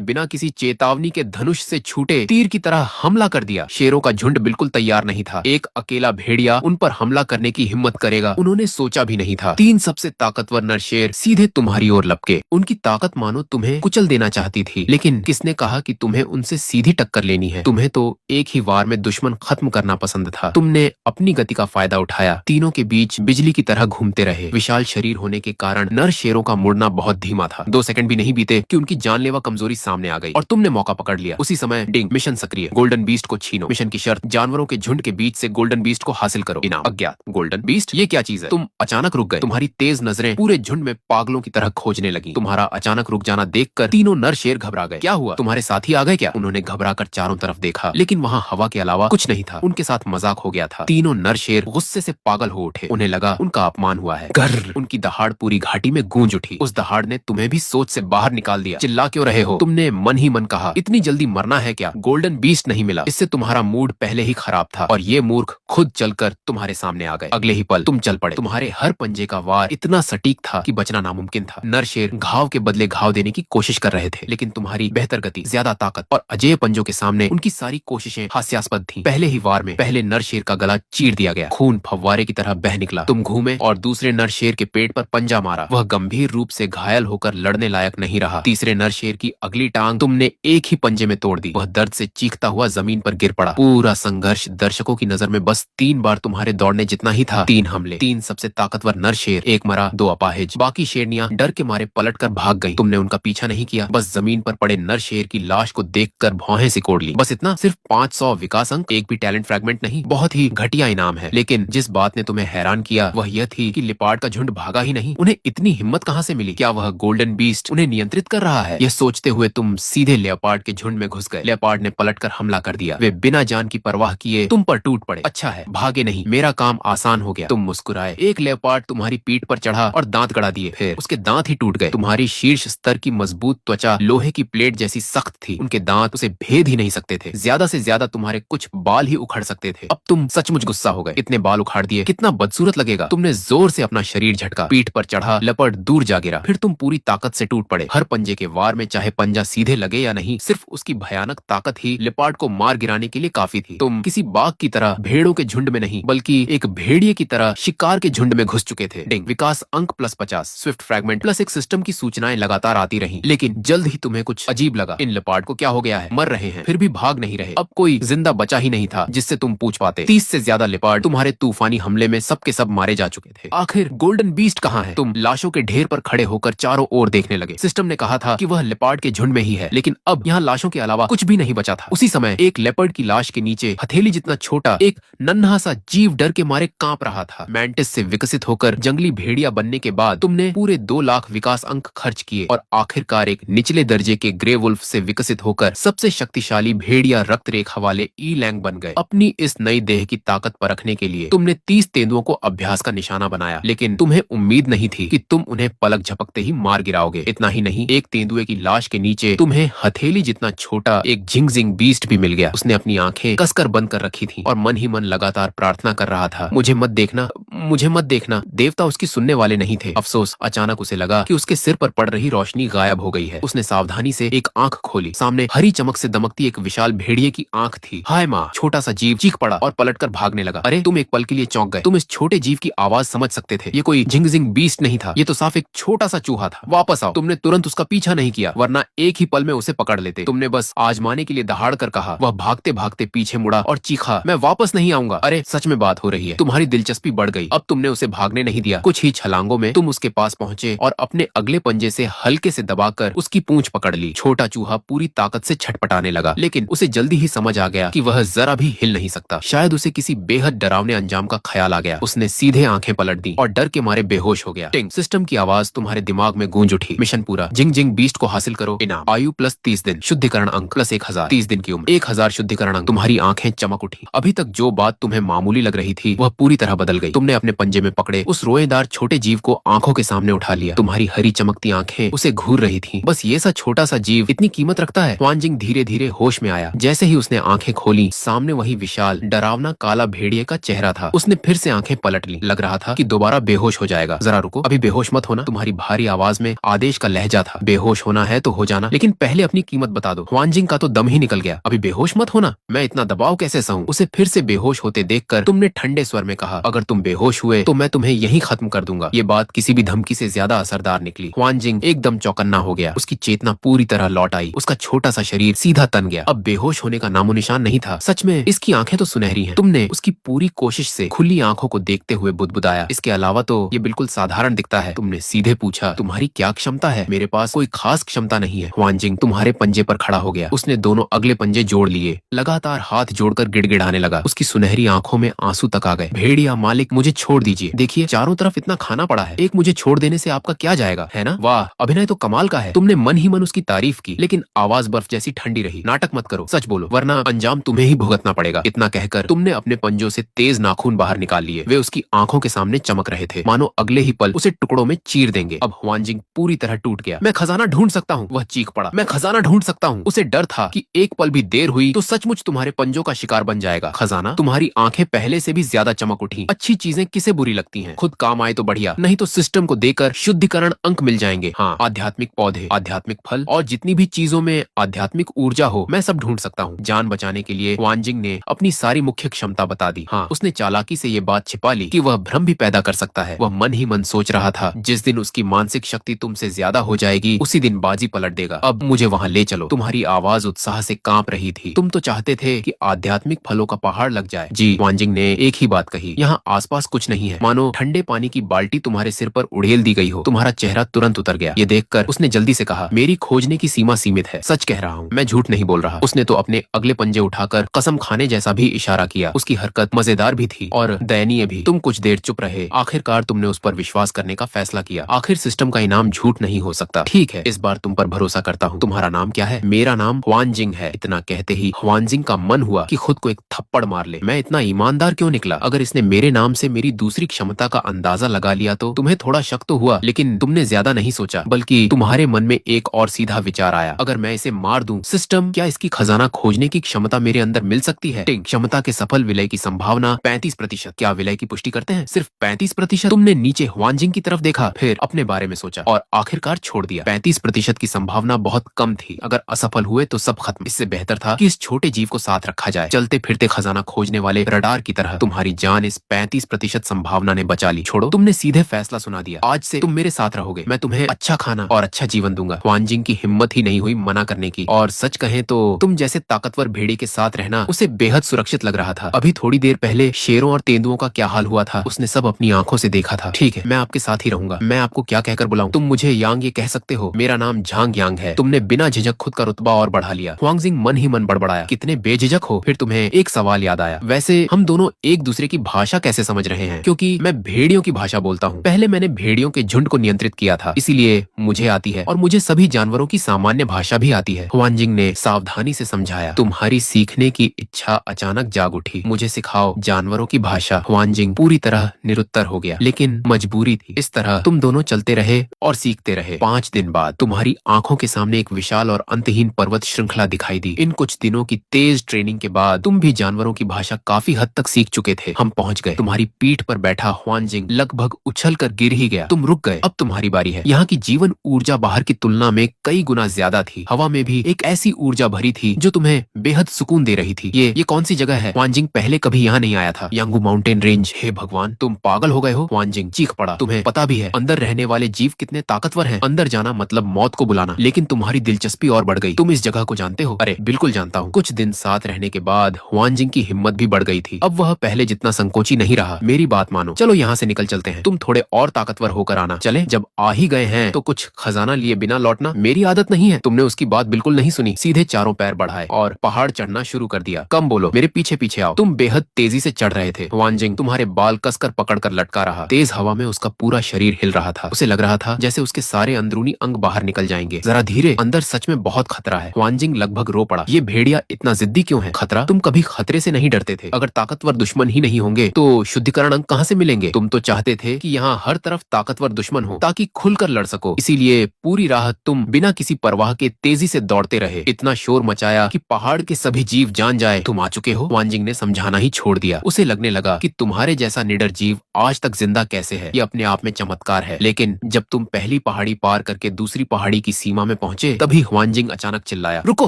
बिना किसी चेतावनी के धनुष से छूटे तीर की तरह हमला कर दिया। शेरों का झुंड बिल्कुल तैयार नहीं था। एक अकेला भेड़िया उन पर हमला करने की हिम्मत करेगा, उन्होंने सोचा भी नहीं था। 3 सबसे ताकतवर नर शेर सीधे तुम्हारी ओर लपके। उनकी ताकत मानो तुम्हें कुचल देना चाहती थी। लेकिन किसने कहा कि तुम्हें उनसे सीधी टक्कर लेनी है? तुम्हें तो एक ही वार में दुश्मन खत्म करना पसंद था। तुमने अपनी गति का फायदा उठाया। तीनों के बीच बिजली की तरह घूमते रहे। विशाल शरीर होने के कारण नर शेरों का मुड़ना बहुत धीमा था। 2 सेकंड भी नहीं बीते कि उनकी जानलेवा कमजोरी सामने आ गई और तुमने मौका पकड़ लिया। उसी समय डिंग, मिशन सक्रिय, गोल्डन बीस्ट को छीनो। मिशन की शर्त, जानवरों के झुंड के बीच से गोल्डन बीस्ट को हासिल करो। इनाम, अज्ञात। गोल्डन बीस्ट, ये क्या चीज है? तुम अचानक रुक गए। तुम्हारी तेज नजरें पूरे झुंड में पागलों की तरह खोजने लगी। तुम्हारा अचानक रुक जाना देखकर तीनों नर शेर घबरा गए। क्या हुआ? तुम्हारे साथी आ गए क्या? उन्होंने घबरा कर चारों तरफ देखा, लेकिन वहाँ हवा के अलावा कुछ नहीं था। उनके साथ मजाक हो गया था। तीनों नर शेर गुस्से से पागल हो उठे। उन्हें लगा उनका अपमान हुआ है। गर्र, उनकी दहाड़ पूरी घाटी में गूंज उठी। उस दहाड़ ने तुम्हें भी सोच से बाहर निकाल दिया। चिल्ला क्यों रहे हो? तुमने मन ही मन कहा, इतनी जल्दी मरना है क्या? गोल्डन बीस्ट नहीं मिला, इससे तुम्हारा मूड पहले ही खराब था और ये मूर्ख खुद चलकर तुम्हारे सामने आ गए। अगले ही पल तुम चल पड़े। तुम्हारे हर पंजे का वार इतना सटीक था कि बचना नामुमकिन था। नर शेर घाव के बदले घाव देने की कोशिश कर रहे थे, लेकिन तुम्हारी बेहतर गति, ज्यादा ताकत और अजेय पंजों के सामने उनकी सारी कोशिशें हास्यास्पद थीं। पहले ही वार में पहले नर शेर का गला चीर दिया गया। खून फव्वारे की तरह बह निकला। तुम घूमे और दूसरे नर शेर के पेट पर पंजा मारा। वह गंभीर रूप से घायल होकर लड़ने लायक नहीं रहा। तीसरे नर शेर की अगली टांग तुमने एक ही पंजे में तोड़ दी। वह दर्द से चीखता हुआ जमीन पर गिर पड़ा। पूरा संघर्ष दर्शकों की नजर में बस 3 बार तुम्हारे दौड़ने जितना ही था। 3 हमले, 3 सबसे ताकतवर नर शेर, 1 मरा 2 अपाहिज। बाकी शेरनियां डर के मारे पलट कर भाग गई। तुमने उनका पीछा नहीं किया, बस जमीन पर पड़े नर शेर की लाश को देखकर भौहें सिकोड़ ली। बस इतना, सिर्फ 500 विकास अंक, एक भी टैलेंट फ्रैगमेंट नहीं। बहुत ही घटिया इनाम है। लेकिन जिस बात ने तुम्हें हैरान किया वह यह थी कि लेपर्ड का झुंड भागा ही नहीं। उन्हें इतनी हिम्मत कहां से मिली? क्या वह गोल्डन बीस्ट उन्हें नियंत्रित कर रहा है? यह सोचते हुए तुम सीधे लेपर्ड के झुंड में घुस गए। लेपर्ड ने पलटकर हमला कर दिया। वे बिना जान की परवाह किए तुम पर टूट पड़े। अच्छा है, भागे नहीं, मेरा काम आसान हो गया। तुम मुस्कुराए। एक लेपर्ड तुम्हारी पीठ पर चढ़ा और दांत गड़ा दिए। फिर उसके दांत ही टूट गए। तुम्हारी शीर्ष स्तर की मजबूत त्वचा लोहे की प्लेट जैसी सख्त थी। उनके दांत उसे भेद ही नहीं सकते थे। ज्यादा से ज्यादा तुम्हारे कुछ बाल ही उखड़ सकते थे। अब तुम सचमुच गुस्सा हो गए। इतने बाल उखाड़ दिए, कितना बदसूरत लगेगा। तुमने जोर से अपना शरीर झटका। पीठ पर चढ़ा लेपर्ड दूर जा गिरा। फिर तुम पूरी ताकत से टूट पड़े। हर पंजे के वार में चाहे पंजा सीधे लगे या नहीं, सिर्फ उसकी भयानक ताकत ही लेपर्ड को मार गिराने के लिए काफी थी। तुम किसी बाघ की तरह भेड़ों के झुंड में नहीं, बल्कि एक भेड़िए की तरह शिकार के झुंड में घुस चुके थे। डिंग, विकास अंक +50, स्विफ्ट फ्रैगमेंट प्लस एक सिस्टम की सूचनाएं लगातार आती रही। लेकिन जल्द ही तुम्हें कुछ अजीब लगा। इन लेपर्ड को क्या हो गया है? मर रहे हैं, फिर भी भाग नहीं रहे। अब कोई जिंदा बचा ही नहीं था जिससे तुम पूछ पाते। 30 से ज्यादा लेपर्ड तुम्हारे तूफानी हमले में सब के सब मारे जा चुके थे। आखिर गोल्डन बीस्ट कहाँ है? तुम लाशों के ढेर पर खड़े होकर चारों ओर देखने लगे। सिस्टम ने कहा था कि वह लेपर्ड के झुंड में ही है, लेकिन अब यहाँ लाशों के अलावा कुछ भी नहीं बचा था। उसी समय एक लेपर्ड की लाश के नीचे हथेली जितना छोटा एक नन्हा सा जीव डर के मारे कांप रहा था। मैंटिस से विकसित होकर जंगली भेड़िया बनने के बाद तुमने पूरे 2 लाख विकास अंक खर्च किए और आखिरकार एक निचले दर्जे के ग्रे वुल्फ से विकसित होकर सबसे शक्तिशाली भेड़िया रक्त रेखा वाले ईलैंग बन गए। अपनी अपनी इस नई देह की ताकत परखने के लिए तुमने 30 तेंदुओं को अभ्यास का निशाना बनाया, लेकिन तुम्हें उम्मीद नहीं थी कि तुम उन्हें पलक झपकते ही मार गिराओगे। इतना ही नहीं, एक तेंदुए की लाश के नीचे तुम्हें हथेली जितना छोटा एक झिंगजिंग बीस्ट भी मिल गया। उसने अपनी आंखें कसकर बंद कर रखी थी और मन ही मन लगातार प्रार्थना कर रहा था, मुझे मत देखना, मुझे मत देखना। देवता उसकी सुनने वाले नहीं थे। अफसोस, अचानक उसे लगा कि उसके सिर पर पड़ रही रोशनी गायब हो गई है। उसने सावधानी से एक आंख खोली। सामने हरी चमक से दमकती एक विशाल भेड़िए की आंख थी। हाय माँ! छोटा सा जीव चीख पड़ा और पलटकर भागने लगा। अरे, तुम एक पल के लिए चौंक गए। तुम इस छोटे जीव की आवाज समझ सकते थे। ये कोई झिंगजिंग बीस्ट नहीं था, ये तो साफ एक छोटा सा चूहा था। वापस आओ। तुमने तुरंत उसका पीछा नहीं किया, वरना एक ही पल में उसे पकड़ लेते। तुमने बस आजमाने के लिए दहाड़ कर कहा। वह भागते भागते पीछे मुड़ा और चीखा, मैं वापस नहीं आऊंगा। अरे, सच में बात हो रही है। तुम्हारी दिलचस्पी बढ़ गई। अब तुमने उसे भागने नहीं दिया। कुछ ही छलांगों में तुम उसके पास पहुंचे और अपने अगले पंजे से हल्के से दबाकर उसकी पूंछ पकड़ ली। छोटा चूहा पूरी ताकत से छटपटाने लगा, लेकिन उसे जल्दी ही समझ आ गया कि वह जरा भी हिल नहीं सकता। शायद उसे किसी बेहद डरावने अंजाम का ख्याल आ गया। उसने सीधे आंखें पलट दी और डर के मारे बेहोश हो गया। टिंग! सिस्टम की आवाज तुम्हारे दिमाग में गूंज उठी। मिशन पूरा। झिंगजिंग बीस्ट को हासिल करो। इनाम: आयु प्लस 30 दिन, शुद्धिकरण अंक प्लस 1000, 30 दिन की उम्र, 1000 शुद्धिकरण अंक। तुम्हारी आंखें चमक उठी। अभी तक जो बात तुम्हें मामूली लग रही थी, वह पूरी तरह बदल गई। तुमने अपने पंजे में पकड़े उस रोएदार छोटे जीव को आंखों के सामने उठा लिया। तुम्हारी हरी चमकती आंखें उसे घूर रही थीं। बस ये सा छोटा सा जीव इतनी कीमत रखता है। हुआनजिंग धीरे धीरे होश में आया। जैसे ही उसने आंखें खोली, सामने वही विशाल डरावना काला भेड़िए का चेहरा था। उसने फिर से आंखें पलट ली। लग रहा था कि दोबारा बेहोश हो जाएगा। जरा रुको, अभी बेहोश मत होना। तुम्हारी भारी आवाज में आदेश का लहजा था। बेहोश होना है तो हो जाना, लेकिन पहले अपनी कीमत बता दो। हुआनजिंग का तो दम ही निकल गया। अभी बेहोश मत होना, मैं इतना दबाव कैसे सहूं? उसे फिर से बेहोश होते देखकर तुमने ठंडे स्वर में कहा, अगर तुम बेहोश हुए तो मैं तुम्हें यहीं खत्म कर दूंगा। ये बात किसी भी धमकी से ज्यादा असरदार निकली। हुआनजिंग एकदम चौकन्ना हो गया। उसकी चेतना पूरी तरह लौट आई। उसका छोटा सा शरीर सीधा तन गया। अब बेहोश होने का नामो निशान नहीं था। सच में इसकी आंखें तो सुनहरी हैं। तुमने उसकी पूरी कोशिश से खुली आंखों को देखते हुए बुदबुदाया, इसके अलावा तो ये बिल्कुल साधारण दिखता है। तुमने सीधे पूछा, तुम्हारी क्या क्षमता है? मेरे पास कोई खास क्षमता नहीं है। हुआनजिंग तुम्हारे पंजे पर खड़ा हो गया। उसने दोनों अगले पंजे जोड़ लिए, लगातार हाथ जोड़कर गिड़गिड़ाने लगा। उसकी सुनहरी आंखों में आंसू तक आ गए। भेड़िया मालिक, मुझे छोड़ दीजिए। देखिए, चारों तरफ इतना खाना पड़ा है, एक मुझे छोड़ देने से आपका क्या जाएगा, है ना? वाह, अभिनय तो कमाल का है। तुमने मन ही मन उसकी तारीफ की, लेकिन आवाज बर्फ जैसी ठंडी रही। नाटक मत करो, सच बोलो, वरना अंजाम तुम्हें ही भुगतना पड़ेगा। इतना कहकर तुमने अपने पंजों से तेज नाखून बाहर निकाल लिए। वे उसकी आंखों के सामने चमक रहे थे, मानो अगले ही पल उसे टुकड़ों में चीर देंगे। अब हुआनजिंग पूरी तरह टूट गया। मैं खजाना ढूंढ सकता हूँ, वह चीख पड़ा। मैं खजाना ढूंढ सकता हूँ। उसे डर था कि एक पल भी देर हुई तो सचमुच तुम्हारे पंजों का शिकार बन जाएगा। खजाना? तुम्हारी आंखें पहले से भी ज्यादा चमक उठी। अच्छी चीजें किसे बुरी लगती हैं? खुद काम आए तो बढ़िया, नहीं तो सिस्टम को देकर शुद्धिकरण अंक मिल जाएंगे। हाँ, आध्यात्मिक पौधे, आध्यात्मिक फल और जितनी भी चीजों में आध्यात्मिक ऊर्जा हो, मैं सब ढूंढ सकता हूँ। जान बचाने के लिए हुआनजिंग ने अपनी सारी मुख्य क्षमता बता दी। हाँ, उसने चालाकी से ये बात छिपा ली कि वह भ्रम भी पैदा कर सकता है। वह मन ही मन सोच रहा था, जिस दिन उसकी मानसिक शक्ति तुमसे ज्यादा हो जाएगी, उसी दिन बाजी पलट देगा। अब मुझे वहाँ ले चलो। तुम्हारी आवाज उत्साह से कांप रही थी। तुम तो चाहते थे कि आध्यात्मिक फलों का पहाड़ लग जाए। जी, हुआनजिंग ने एक ही बात कही। यहाँ आसपास कुछ नहीं है, मानो ठंडे पानी की बाल्टी तुम्हारे सिर पर उड़ेल दी गई हो। तुम्हारा चेहरा तुरंत उतर गया। ये देखकर उसने जल्दी से कहा, मेरी खोजने की सीमा सीमित है। सच कह रहा हूँ, मैं झूठ नहीं बोल रहा। उसने तो अपने अगले पंजे उठाकर कसम खाने जैसा भी इशारा किया। उसकी हरकत मजेदार भी थी और दयनीय भी। तुम कुछ देर चुप रहे। आखिरकार तुमने उस पर विश्वास करने का फैसला किया। आखिर सिस्टम का इनाम झूठ नहीं हो सकता। ठीक है, इस बार तुम पर भरोसा करता हूँ। तुम्हारा नाम क्या है? मेरा नाम हुआनजिंग है। इतना कहते ही हुआनजिंग का मन हुआ कि खुद को एक थप्पड़ मार ले। मैं इतना ईमानदार क्यों निकला? अगर इसने मेरे नाम से मेरी दूसरी क्षमता का अंदाजा लगा लिया तो तुम्हें थोड़ा शक तो हुआ, लेकिन तुमने ज्यादा नहीं सोचा, बल्कि तुम्हारे मन में एक और सीधा विचार आया, अगर मैं इसे मार दूं, सिस्टम, क्या इसकी खजाना खोजने की क्षमता मेरे अंदर मिल सकती है? टिंग, क्षमता के सफल विलय की संभावना 35%। क्या विलय की पुष्टि करते हैं? सिर्फ 35%। तुमने नीचे हुआनजिंग की तरफ देखा, फिर अपने बारे में सोचा और आखिरकार छोड़ दिया। 35% की संभावना बहुत कम थी। अगर असफल हुए तो सब खत्म। इससे बेहतर था कि इस छोटे जीव को साथ रखा जाए। चलते फिरते खजाना खोजने वाले रडार की तरह तुम्हारी जान इस 35% संभावना ने बचा ली। छोड़ो, तुमने सीधे फैसला सुना दिया। आज से तुम मेरे साथ रहोगे। मैं तुम्हें अच्छा खाना और अच्छा जीवन दूंगा। हुआनजिंग की हिम्मत ही नहीं हुई मना करने की। और सच कहें तो तुम जैसे ताकतवर भेड़िए के साथ रहना उसे बेहद सुरक्षित लग रहा था। अभी थोड़ी देर पहले शेरों और तेंदुओं का क्या हाल हुआ था, उसने सब अपनी आंखों से देखा था। ठीक है, मैं आपके साथ ही रहूंगा। मैं आपको क्या कहकर बुलाऊं? तुम मुझे यांग ये कह सकते हो। मेरा नाम झांग यांग है। तुमने बिना झिझक खुद का रुतबा और बढ़ा लिया। हुआनजिंग मन ही मन बड़बड़ाया, कितने बेझिझक हो। फिर तुम्हें एक सवाल याद आया, वैसे हम दोनों एक दूसरे की भाषा कैसे समझ रहे हैं? क्योंकि मैं भेड़ियों की भाषा बोलता हूँ। पहले मैंने भेड़ियों के झुंड को नियंत्रित किया था, इसीलिए मुझे आती है, और मुझे सभी जानवरों की सामान्य भाषा भी आती है। हुआनजिंग ने सावधानी से समझाया, तुम्हारी सीखने की इच्छा अचानक जाग उठी। मुझे सिखाओ जानवरों की भाषा। हुआनजिंग पूरी तरह निरुत्तर हो गया, लेकिन मजबूरी थी। इस तरह तुम दोनों चलते रहे और सीखते रहे। 5 दिन बाद तुम्हारी आंखों के सामने एक विशाल और अंतहीन पर्वत श्रृंखला दिखाई दी। इन कुछ दिनों की तेज ट्रेनिंग के बाद तुम भी जानवरों की भाषा काफी हद तक सीख चुके थे। हम पहुंच गए। तुम्हारी पीठ पर बैठा हुआनजिंग लगभग उछल कर गिर ही गया। तुम रुक गए। अब तुम्हारी बारी है। यहाँ की जीवन ऊर्जा बाहर की तुलना में कई गुना ज्यादा थी। हवा में भी एक ऐसी ऊर्जा भरी थी जो तुम्हें बेहद सुकून दे रही थी। ये कौन सी जगह है? हुआनजिंग पहले कभी यहाँ नहीं आया था। यांगू माउंटेन रेंज। हे भगवान, तुम पागल हो गए हो? हुआनजिंग चीख पड़ा। तुम्हें पता भी है अंदर रहने वाले जीव कितने ताकतवर हैं? अंदर जाना मतलब मौत को बुलाना। लेकिन तुम्हारी दिलचस्पी और बढ़ गई। तुम इस जगह को जानते हो? अरे बिल्कुल जानता हूँ। कुछ दिन साथ रहने के बाद हुआनजिंग की हिम्मत भी बढ़ गई थी। अब वह पहले जितना संकोची नहीं रहा। मेरी बात मानो, चलो यहाँ से निकल चलते हैं। तुम थोड़े और ताकतवर होकर आना। चले? जब आ ही गए हैं तो कुछ खजाना लिए बिना लौटना मेरी आदत नहीं है। तुमने उसकी बात बिल्कुल नहीं सुनी। सीधे चारों पैर बढ़ाए और पहाड़ चढ़ना शुरू कर दिया। कम बोलो, मेरे पीछे पीछे आओ। तुम बेहद तेजी से चढ़ रहे थे। हुआनजिंग तुम्हारे बाल कसकर पकड़कर लटका रहा। तेज हवा में उसका पूरा शरीर हिल रहा था। उसे लग रहा था जैसे उसके सारे अंदरूनी अंग बाहर निकल जाएंगे। जरा धीरे, अंदर सच में बहुत खतरा है। हुआनजिंग लगभग रो पड़ा। ये भेड़िया इतना जिद्दी क्यों है? खतरा? तुम कभी खतरे से नहीं डरते थे। अगर ताकतवर दुश्मन ही नहीं होंगे तो शुद्धिकरण अंग कहाँ से मिलेंगे? तुम तो चाहते थे कि यहाँ हर तरफ ताकतवर दुश्मन हो ताकि खुलकर लड़ सको। इसीलिए पूरी राह तुम बिना किसी परवाह के तेजी से दौड़ते रहे। इतना शोर मचाया कि पहाड़ के सभी जीव जान जाए तुम आ चुके हो। हुआनजिंग ने समझाना ही छोड़ दिया। उसे लगने लगा कि तुम्हारे जैसा निडर जीव आज तक जिंदा कैसे है, ये अपने आप में चमत्कार है। लेकिन जब तुम पहली पहाड़ी पार करके दूसरी पहाड़ी की सीमा में पहुंचे तभी हुआनजिंग अचानक चिल्लाया, रुको,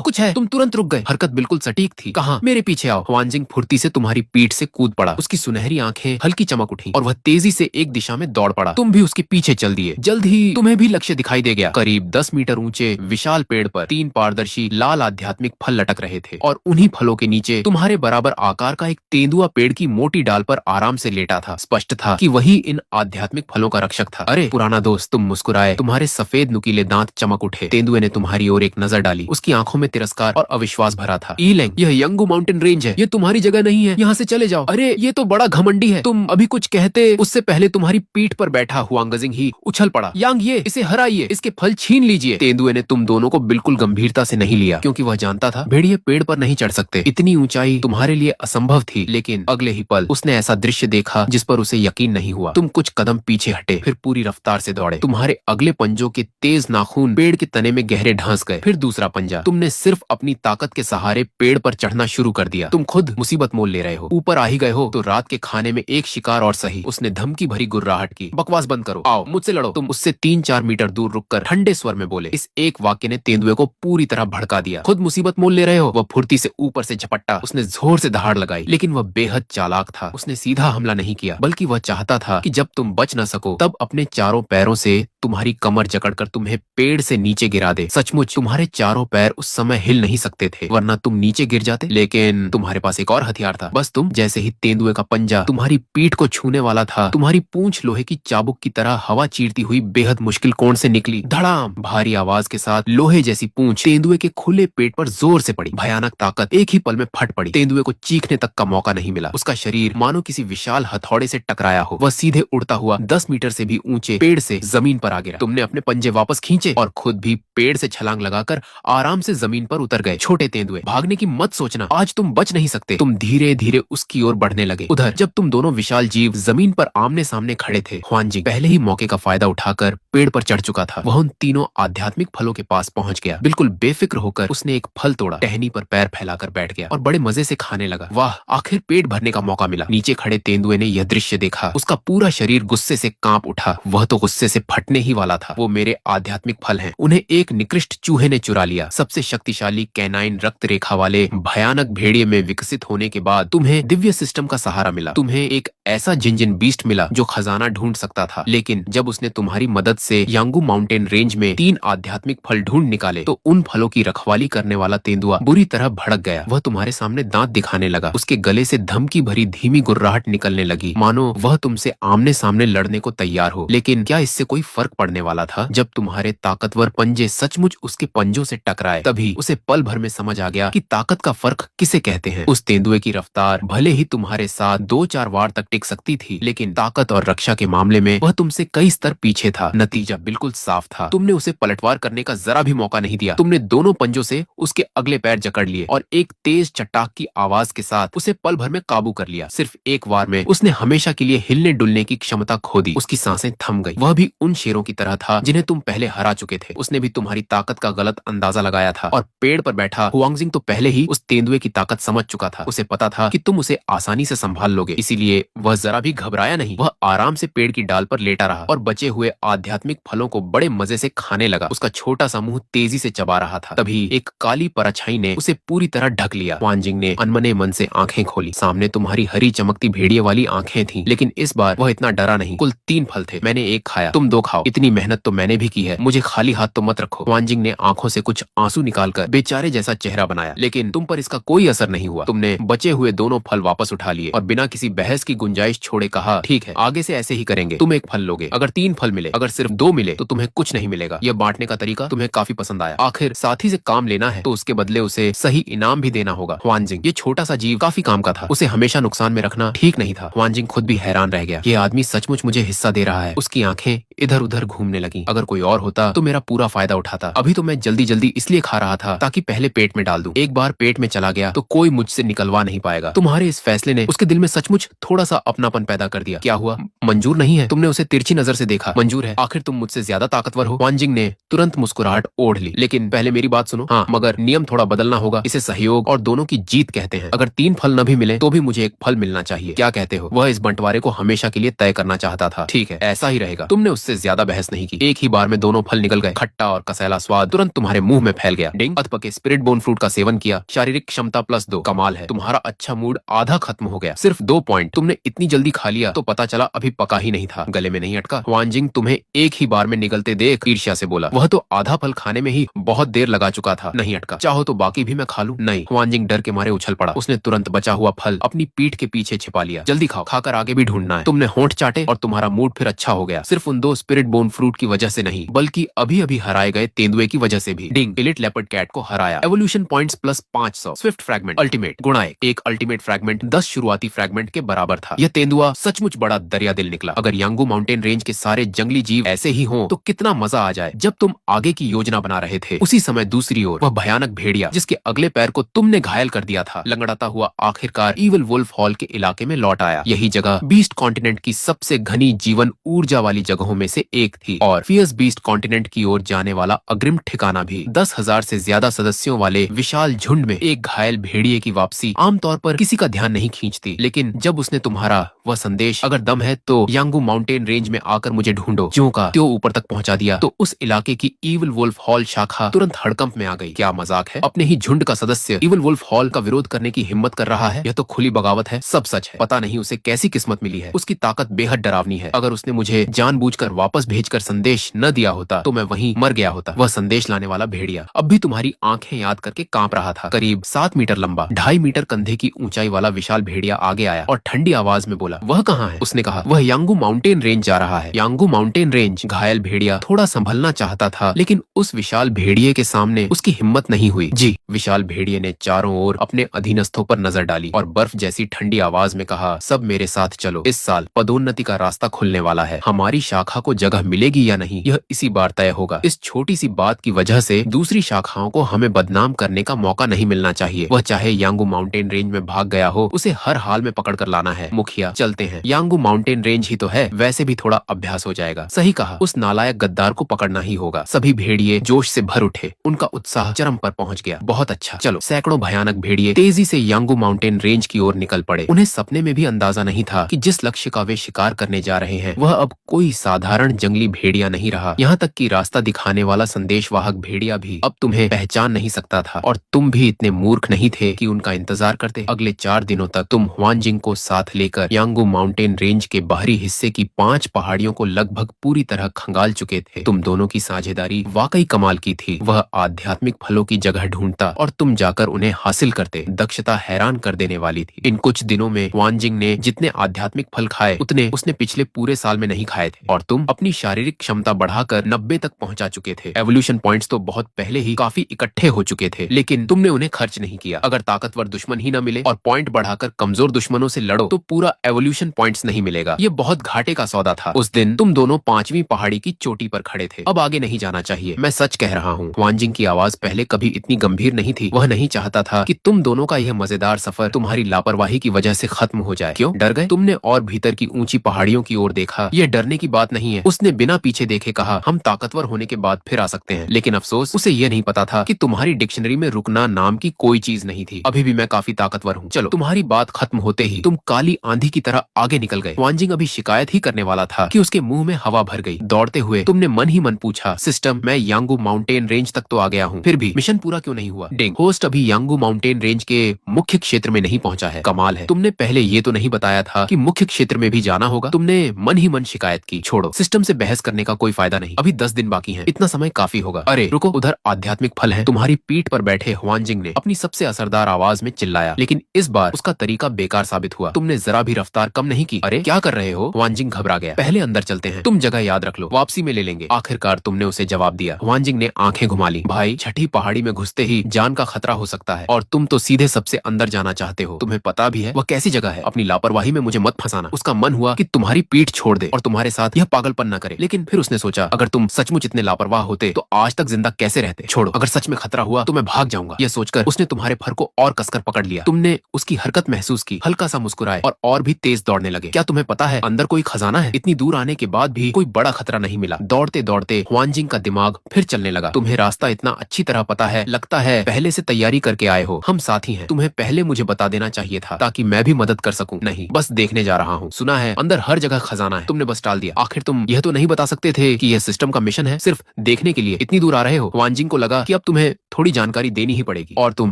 कुछ है। तुम तुरंत रुक गए। हरकत बिल्कुल सटीक थी। कहाँ? मेरे पीछे आओ। हुआनजिंग फुर्ती से तुम्हारी पीठ से कूद पड़ा। उसकी सुनहरी आंखें हल्की चमक उठी और वह तेजी से एक दिशा में दौड़ पड़ा। तुम भी उसके पीछे चल दिए। जल्द ही तुम्हें भी लक्ष्य दिखाई दे गया। करीब 10 मीटर ऊंचे विशाल पेड़ पर 3 पारदर्शी लाल आध्यात्मिक फल लटक रहे थे और उन्हीं फलों के नीचे तुम्हारे बराबर आकार का एक तेंदुआ पेड़ की मोटी डाल पर आराम से लेटा था। स्पष्ट था कि वही इन आध्यात्मिक फलों का रक्षक था। अरे पुराना दोस्त, तुम मुस्कुराए। तुम्हारे सफेद नुकीले दांत चमक उठे। तेंदुए ने तुम्हारी ओर एक नजर डाली। उसकी आंखों में तिरस्कार और अविश्वास भरा था। ईलेंग, यह यांगू माउंटेन रेंज है। ये तुम्हारी जगह नहीं है। यहाँ से चले जाओ। अरे ये तो बड़ा घमंडी है। तुम अभी कुछ कहते उससे पहले तुम्हारी पीठ पर बैठा हुआंगजिंग ही उछल पड़ा। यांग, ये इसे हराइए, इसके फल छीन लीजिए। तेंदुए ने तुम दोनों को बिल्कुल गंभीरता से नहीं लिया क्योंकि वह जानता था भेड़िए पेड़ पर नहीं चढ़ सकते। इतनी ऊंचाई तुम्हारे लिए असंभव थी। लेकिन अगले ही पल उसने ऐसा दृश्य देखा जिस पर उसे यकीन नहीं हुआ। तुम कुछ कदम पीछे हटे, फिर पूरी रफ्तार से दौड़े। तुम्हारे अगले पंजों के तेज नाखून पेड़ के तने में गहरे ढांस गए। फिर दूसरा पंजा। तुमने सिर्फ अपनी ताकत के सहारे पेड़ पर चढ़ना शुरू कर दिया। तुम खुद मुसीबत मोल ले रहे हो। ऊपर आ ही गए हो तो रात के खाने में एक शिकार और सही। उसने धमकी भरी गुर्राहट की। बकवास बंद करो, आओ मुझसे लड़ो। तुम उससे 3-4 मीटर दूर रुककर ठंडे स्वर में बोले। इस एक वाक्य ने तेंदुए को पूरी तरह भड़का दिया। खुद मुसीबत मोल ले रहे हो? वह फुर्ती से ऊपर से झपट्टा। उसने जोर से दहाड़ लगाई। लेकिन वह बेहद चालाक था। उसने सीधा हमला नहीं किया, बल्कि वह चाहता था कि जब तुम बच न सको तब अपने चारों पैरों से तुम्हारी कमर जकड़कर तुम्हें पेड़ से नीचे गिरा दे। सचमुच तुम्हारे चारों पैर उस समय हिल नहीं सकते थे, वरना तुम नीचे गिर जाते। लेकिन तुम्हारे पास एक और हथियार था। बस तुम जैसे ही तेंदुए का पंजा तुम्हारी पीठ को छूने वाला था, तुम्हारी पूंछ लोहे की चाबुक की तरह हवा चीरती हुई बेहद मुश्किल कोण से निकली। धड़ाम! भारी आवाज के साथ लोहे जैसी पूंछ तेंदुए के खुले पेट पर जोर से पड़ी। भयानक ताकत एक ही पल में फट पड़ी। तेंदुए को चीखने तक का मौका नहीं मिला। उसका शरीर मानो किसी विशाल हथौड़े से टकराया हो। वह सीधे उड़ता हुआ 10 मीटर से भी ऊंचे पेड़ से जमीन पर आ गिरा। तुमने अपने पंजे वापस खींचे और खुद भी पेड़ से छलांग लगाकर आराम से जमीन पर उतर गए। छोटे तेंदुए, भागने की मत सोचना, आज तुम बच नहीं सकते। तुम धीरे धीरे उसकी ओर बढ़ने लगे। उधर जब तुम दोनों विशाल जीव जमीन पर आमने सामने खड़े थे, हुआनजिंग पहले ही मौके का फायदा उठाकर पेड़ पर चढ़ चुका था। वह उन तीनों आध्यात्मिक फलों के पास पहुंच गया। बिल्कुल बेफिक्र होकर उसने एक फल तोड़ा, टहनी पर पैर फैलाकर बैठ गया और बड़े मजे से खाने लगा। वाह, आखिर पेट भरने का मौका मिला। नीचे खड़े तेंदुए ने यह दृश्य देखा। उसका पूरा शरीर गुस्से से कांप उठा। वह तो गुस्से से फटने ही वाला था। वो मेरे आध्यात्मिक फल हैं, उन्हें एक निकृष्ट चूहे ने चुरा लिया। सबसे शक्तिशाली कैनाइन रक्त रेखा वाले भयानक भेड़िए में विकसित होने के बाद तुम्हें दिव्य सिस्टम का सहारा मिला। तुम्हें एक ऐसा जिंजिन बीस्ट मिला जो खजाना ढूंढ सकता था। लेकिन जब उसने तुम्हारी मदद से यांगू माउंटेन रेंज में 3 आध्यात्मिक फल ढूंढ निकाले तो उन फलों की रखवाली करने वाला तेंदुआ बुरी तरह भड़क गया। वह तुम्हारे सामने दांत दिखाने लगा। उसके गले से धमकी भरी धीमी गुर्राहट निकलने लगी, मानो वह तुमसे आमने सामने लड़ने को तैयार हो। लेकिन क्या इससे कोई फर्क पड़ने वाला था? जब तुम्हारे ताकतवर पंजे सचमुच उसके पंजों से टकराए तभी उसे पल भर में समझ आ गया कि ताकत का फर्क किसे कहते हैं। उस तेंदुए की रफ्तार भले ही तुम्हारे साथ 2-4 वार तक टिक सकती थी, लेकिन ताकत और रक्षा के मामले में वह तुमसे कई स्तर पीछे था। नतीजा बिल्कुल साफ था। तुमने उसे पलटवार करने का जरा भी मौका नहीं दिया। तुमने दोनों पंजों से उसके अगले पैर जकड़ लिए और एक तेज चट्टाक आग की आवाज के साथ उसे पल भर में काबू कर लिया। सिर्फ एक वार में उसने हमेशा के लिए हिलने डुलने की क्षमता खो दी। उसकी सांसें थम गई। वह भी उन शेरों की तरह था जिन्हें तुम पहले हरा चुके थे। उसने भी तुम्हारी ताकत का गलत अंदाजा लगाया था और पेड़ पर बैठा हुआंगजिंग तो पहले ही उस तेंदुए की ताकत समझ चुका था। उसे पता था कि तुम उसे आसानी से संभाल लोगे, इसीलिए वह जरा भी घबराया नहीं। वह आराम से पेड़ की डाल पर लेटा रहा और बचे हुए आध्यात्मिक फलों को बड़े मजे से खाने लगा। उसका छोटा सा मुंह तेजी से चबा रहा था। तभी एक काली परछाई ने उसे पूरी तरह ढक लिया। हुआंगजिंग ने अनमने मन से आंखें खोली। सामने तुम्हारी हरी चमकती भेड़िए वाली आंखें थीं, लेकिन इस बार वह इतना डरा नहीं। कुल 3 फल थे। मैंने एक खाया, तुम 2 खाओ। इतनी मेहनत तो मैंने भी की है, मुझे खाली हाथ तो मत रखो। हुआंगजिंग ने आंखों से कुछ आंसू निकालकर बेचारे जैसा चेहरा बनाया, लेकिन तुम पर इसका कोई असर नहीं हुआ। तुमने बचे हुए दोनों फल वापस उठा लिए और बिना किसी बहस की गुंजाइश छोड़े कहा, ठीक है, आगे से ऐसे ही करेंगे। तुम 1 फल लोगे, अगर 3 फल मिले, अगर सिर्फ 2 मिले तो तुम्हें कुछ नहीं मिलेगा। यह बांटने का तरीका तुम्हें काफी पसंद आया। आखिर साथी से काम लेना है तो उसके बदले उसे सही इनाम भी देना होगा। हुआंगजिंग, ये छोटा सा जीव काफी काम का था, उसे हमेशा नुकसान में रखना ठीक नहीं था। हुआंगजिंग खुद भी हैरान रह गया। ये आदमी सचमुच मुझे हिस्सा दे रहा है। उसकी आंखें इधर उधर घूमने लगी। अगर कोई और होता तो मेरा पूरा फायदा उठाता। अभी तो मैं जल्दी जल्दी इसलिए खा रहा था ताकि पहले पेट में डाल दूं। एक बार पेट में चला गया तो कोई मुझसे निकलवा नहीं पाएगा। तुम्हारे इस फैसले ने उसके दिल में सचमुच थोड़ा सा अपनापन पैदा कर दिया। क्या हुआ, मंजूर नहीं है? तुमने उसे तिरछी नजर से देखा। मंजूर है, आखिर तुम मुझसे ज्यादा ताकतवर हो। हुआंगजिंग ने तुरंत मुस्कुराहट ओढ़ ली। लेकिन पहले मेरी बात सुनो। हाँ, मगर नियम थोड़ा बदलना होगा। इसे सहयोग और दोनों की जीत कहते हैं। अगर 3 फल न भी मिले तो भी मुझे 1 फल मिलना चाहिए। क्या कहते हो? वह इस बंटवारे को हमेशा के लिए तय करना चाहता था। ठीक है, ऐसा ही रहेगा। तुमने उससे ज्यादा बहस नहीं की। एक ही बार में दोनों फल निकल गए। खट्टा और कसैला स्वाद तुरंत तुम्हारे मुंह में फैल गया। डिंग, अधपके स्पिरिट बोन फ्रूट का सेवन किया। शारीरिक क्षमता +2। कमाल है, तुम्हारा अच्छा मूड आधा खत्म हो गया। सिर्फ 2 पॉइंट। तुमने इतनी जल्दी खा लिया तो पता चला अभी पका ही नहीं था। गले में नहीं अटका। हुआंगजिंग तुम्हें एक ही बार में निगलते देख ईर्ष्या से बोला। वह तो आधा फल खाने में ही बहुत देर लगा चुका था। नहीं अटका, चाहो तो बाकी भी मैं खा लूं। नहीं। हुआंगजिंग डर के मारे उछल पड़ा। उसने तुरंत बचा हुआ फल अपनी पीठ के पीछे छिपा लिया। जल्दी खाओ, खाकर आगे भी ढूंढना है। तुमने होंठ चाटे और तुम्हारा मूड फिर अच्छा हो गया। सिर्फ उन 2 स्पिरिट बोन फ्रूट की वजह से नहीं, बल्कि अभी अभी हराए गए तेंदुए की वजह से भी। डिंग, एलिट लेपर्ड कैट को हराया। Evolution points +500। Swift fragment ultimate गुणा 1। एक अल्टीमेट फ्रैगमेंट 10 शुरुआती फ्रैगमेंट के बराबर था। यह तेंदुआ सचमुच बड़ा दरिया दिल निकला। अगर यांगू माउंटेन रेंज के सारे जंगली जीव ऐसे ही हों तो कितना मजा आ जाए। जब तुम आगे की योजना बना रहे थे, उसी समय दूसरी ओर वह भयानक भेड़िया जिसके अगले पैर को तुमने घायल कर दिया था, लंगड़ाता हुआ आखिरकार ईविल वुल्फ हॉल के इलाके में लौट आया। यही जगह बीस्ट कॉन्टिनेंट की सबसे घनी जीवन ऊर्जा वाली जगहों में से एक थी और फियर्स बीस्ट कॉन्टिनेंट की ओर जाने वाला अग्रिम ठिकाना भी। 10,000 से ज्यादा सदस्यों वाले विशाल झुंड में एक घायल भेड़िए की वापसी आमतौर पर किसी का ध्यान नहीं खींचती, लेकिन जब उसने तुम्हारा वह संदेश, अगर दम है तो यांगू माउंटेन रेंज में आकर मुझे ढूंढो, ज्यों का त्यों ऊपर तक पहुंचा दिया, तो उस इलाके की ईविल वुल्फ हॉल शाखा तुरंत हड़कंप में आ गई। क्या मजाक है? अपने ही झुंड का सदस्य ईविल वुल्फ हॉल का विरोध करने की हिम्मत कर रहा है। यह तो खुली बगावत है। सब सच है। पता नहीं उसे कैसी किस्मत मिली है। उसकी ताकत बेहद डरावनी है। अगर उसने मुझे जानबूझकर वापस भेजकर संदेश न दिया होता तो मैं वहीं मर गया होता। वह संदेश लाने वाला भेड़िया अब भी तुम्हारी आंखें याद करके कांप रहा था। करीब 7 मीटर लंबा, 2.5 मीटर कंधे की ऊंचाई वाला विशाल भेड़िया आगे आया और ठंडी आवाज में बोला, वह कहाँ है? उसने कहा, वह यांगू माउंटेन रेंज जा रहा है। यांगू माउंटेन रेंज? घायल भेड़िया थोड़ा संभलना चाहता था, लेकिन उस विशाल भेड़िए के सामने उसकी हिम्मत नहीं हुई। जी। विशाल भेड़िए ने चारों ओर अपने अधीनस्थों पर नजर डाली और बर्फ जैसी ठंडी आवाज में कहा, सब मेरे साथ चलो। इस साल पदोन्नति का रास्ता खुलने वाला है। हमारी शाखा को जगह मिलेगी या नहीं, यह इसी बार तय होगा। इस छोटी सी बात की वजह से दूसरी शाखाओं को हमें बदनाम करने का मौका नहीं मिलना चाहिए। वह चाहे यांगू माउंटेन रेंज में भाग गया हो, उसे हर हाल में पकड़ कर लाना है। मुखिया, चलते हैं। यांगू माउंटेन रेंज ही तो है, वैसे भी थोड़ा अभ्यास हो जाएगा। सही कहा, उस नालायक गद्दार को पकड़ना ही होगा। सभी भेड़िए जोश से भर उठे। उनका उत्साह चरम पर पहुंच गया। बहुत अच्छा, चलो। सैकड़ों भयानक भेड़िए तेजी से यांगू माउंटेन रेंज की ओर निकल पड़े। उन्हें सपने में भी अंदाजा नहीं था कि जिस लक्ष्य का वे शिकार करने जा रहे हैं वह अब कोई साधारण जंगली भेड़िया नहीं रहा। यहाँ तक कि रास्ता दिखाने वाला संदेशवाहक भेड़िया भी अब तुम्हें पहचान नहीं सकता था और तुम भी इतने मूर्ख नहीं थे कि उनका इंतजार करते। अगले 4 दिनों तक तुम हुआंगजिंग को साथ लेकर यांगू माउंटेन रेंज के बाहरी हिस्से की 5 पहाड़ियों को लगभग पूरी तरह खंगाल चुके थे। तुम दोनों की साझेदारी वाकई कमाल की थी। वह आध्यात्मिक फलों की जगह ढूंढता और तुम जाकर उन्हें हासिल करते। दक्षता हैरान कर देने वाली थी। इन कुछ दिनों में हुआंगजिंग ने जितने आध्यात्मिक फल खाए उतने उसने पिछले पूरे साल में नहीं खाए थे और तुम अपनी शारीरिक क्षमता बढ़ाकर 90 तक पहुंचा चुके थे। एवोल्यूशन पॉइंट्स तो बहुत पहले ही काफी इकट्ठे हो चुके थे, लेकिन तुमने उन्हें खर्च नहीं किया। अगर ताकतवर दुश्मन ही न मिले और पॉइंट बढ़ाकर कमजोर दुश्मनों से लड़ो तो पूरा एवोल्यूशन पॉइंट्स नहीं मिलेगा। ये बहुत घाटे का सौदा था। उस दिन तुम दोनों 5वीं पहाड़ी की चोटी पर खड़े थे। अब आगे नहीं जाना चाहिए, मैं सच कह रहा हूँ। हुआंगजिंग की आवाज पहले कभी इतनी गंभीर नहीं थी। वह नहीं चाहता था कि तुम दोनों का यह मजेदार सफर तुम्हारी लापरवाही की वजह से खत्म हो जाए। क्यों डर गए? तुमने और भीतर की ऊंची पहाड़ियों की ओर देखा। यह डरने की बात नहीं है। उसने बिना पीछे देखे कहा, हम ताकतवर होने के बाद फिर आ सकते हैं। लेकिन अफसोस उसे यह नहीं पता था कि तुम्हारी डिक्शनरी में रुकना नाम की कोई चीज नहीं थी। अभी भी मैं काफी ताकतवर हूँ। चलो। तुम्हारी बात खत्म होते ही तुम काली आंधी की तरह आगे निकल गए। वांजिंग अभी शिकायत ही करने वाला था कि उसके मुंह में हवा भर गई। दौड़ते हुए तुमने मन ही मन पूछा, सिस्टम, मैं यांगू माउंटेन रेंज तक तो आ गया हूँ, फिर भी मिशन पूरा क्यों नहीं हुआ? डिंग, होस्ट अभी यांगू माउंटेन रेंज के मुख्य क्षेत्र में नहीं पहुंचा है। कमाल है, तुमने पहले ये तो नहीं बताया था कि मुख्य क्षेत्र में भी जाना होगा। तुमने मन ही मन शिकायत की। छोड़ो, सिस्टम से बहस करने का कोई फायदा नहीं। अभी 10 दिन बाकी हैं। इतना समय काफी होगा। अरे रुको, उधर आध्यात्मिक फल है। तुम्हारी पीठ पर बैठे हुआनजिंग ने अपनी सबसे असरदार आवाज में चिल्लाया, लेकिन इस बार उसका तरीका बेकार साबित हुआ। तुमने जरा भी रफ्तार कम नहीं की। अरे क्या कर रहे हो? हुआनजिंग घबरा गया। पहले अंदर चलते हैं, तुम जगह याद रख लो, वापसी में ले लेंगे। आखिरकार तुमने उसे जवाब दिया। हुआनजिंग ने आंखें घुमा ली। भाई, छठी पहाड़ी में घुसते ही जान का खतरा हो सकता है और तुम तो सीधे सबसे अंदर जाना चाहते हो। तुम्हें पता भी है वह कैसी जगह है। अपनी लापरवाही में मुझे मत फंसाना। उसका मन हुआ कि तुम्हारी पीठ छोड़ दे और तुम्हारे साथ यह पागलपन न करे, लेकिन फिर उसने सोचा, अगर तुम सचमुच इतने लापरवाह होते तो आज तक जिंदा कैसे रहते? छोड़ो, अगर सच में खतरा हुआ तो मैं भाग जाऊंगा। यह सोचकर उसने तुम्हारे फर को और कसकर पकड़ लिया। तुमने उसकी हरकत महसूस की, हल्का सा मुस्कुराए और भी तेज दौड़ने लगे। क्या तुम्हें पता है अंदर कोई खजाना है? इतनी दूर आने के बाद भी कोई बड़ा खतरा नहीं मिला। दौड़ते दौड़ते हुआनजिंग का दिमाग फिर चलने लगा। तुम्हें रास्ता इतना अच्छी तरह पता है, लगता है पहले से तैयारी करके आए हो। हम साथी हैं। तुम्हें पहले मुझे बता देना चाहिए था ताकि मैं भी मदद कर सकूं। नहीं, बस देखने जा रहा हूँ। सुना है अंदर हर जगह खजाना है। तुमने बस टाल दिया। आखिर तुम यह तो नहीं बता सकते थे कि यह सिस्टम का मिशन है? सिर्फ देखने के लिए इतनी दूर आ रहे हो? हुआनजिंग को लगा कि अब तुम्हें थोड़ी जानकारी देनी ही पड़ेगी और तुम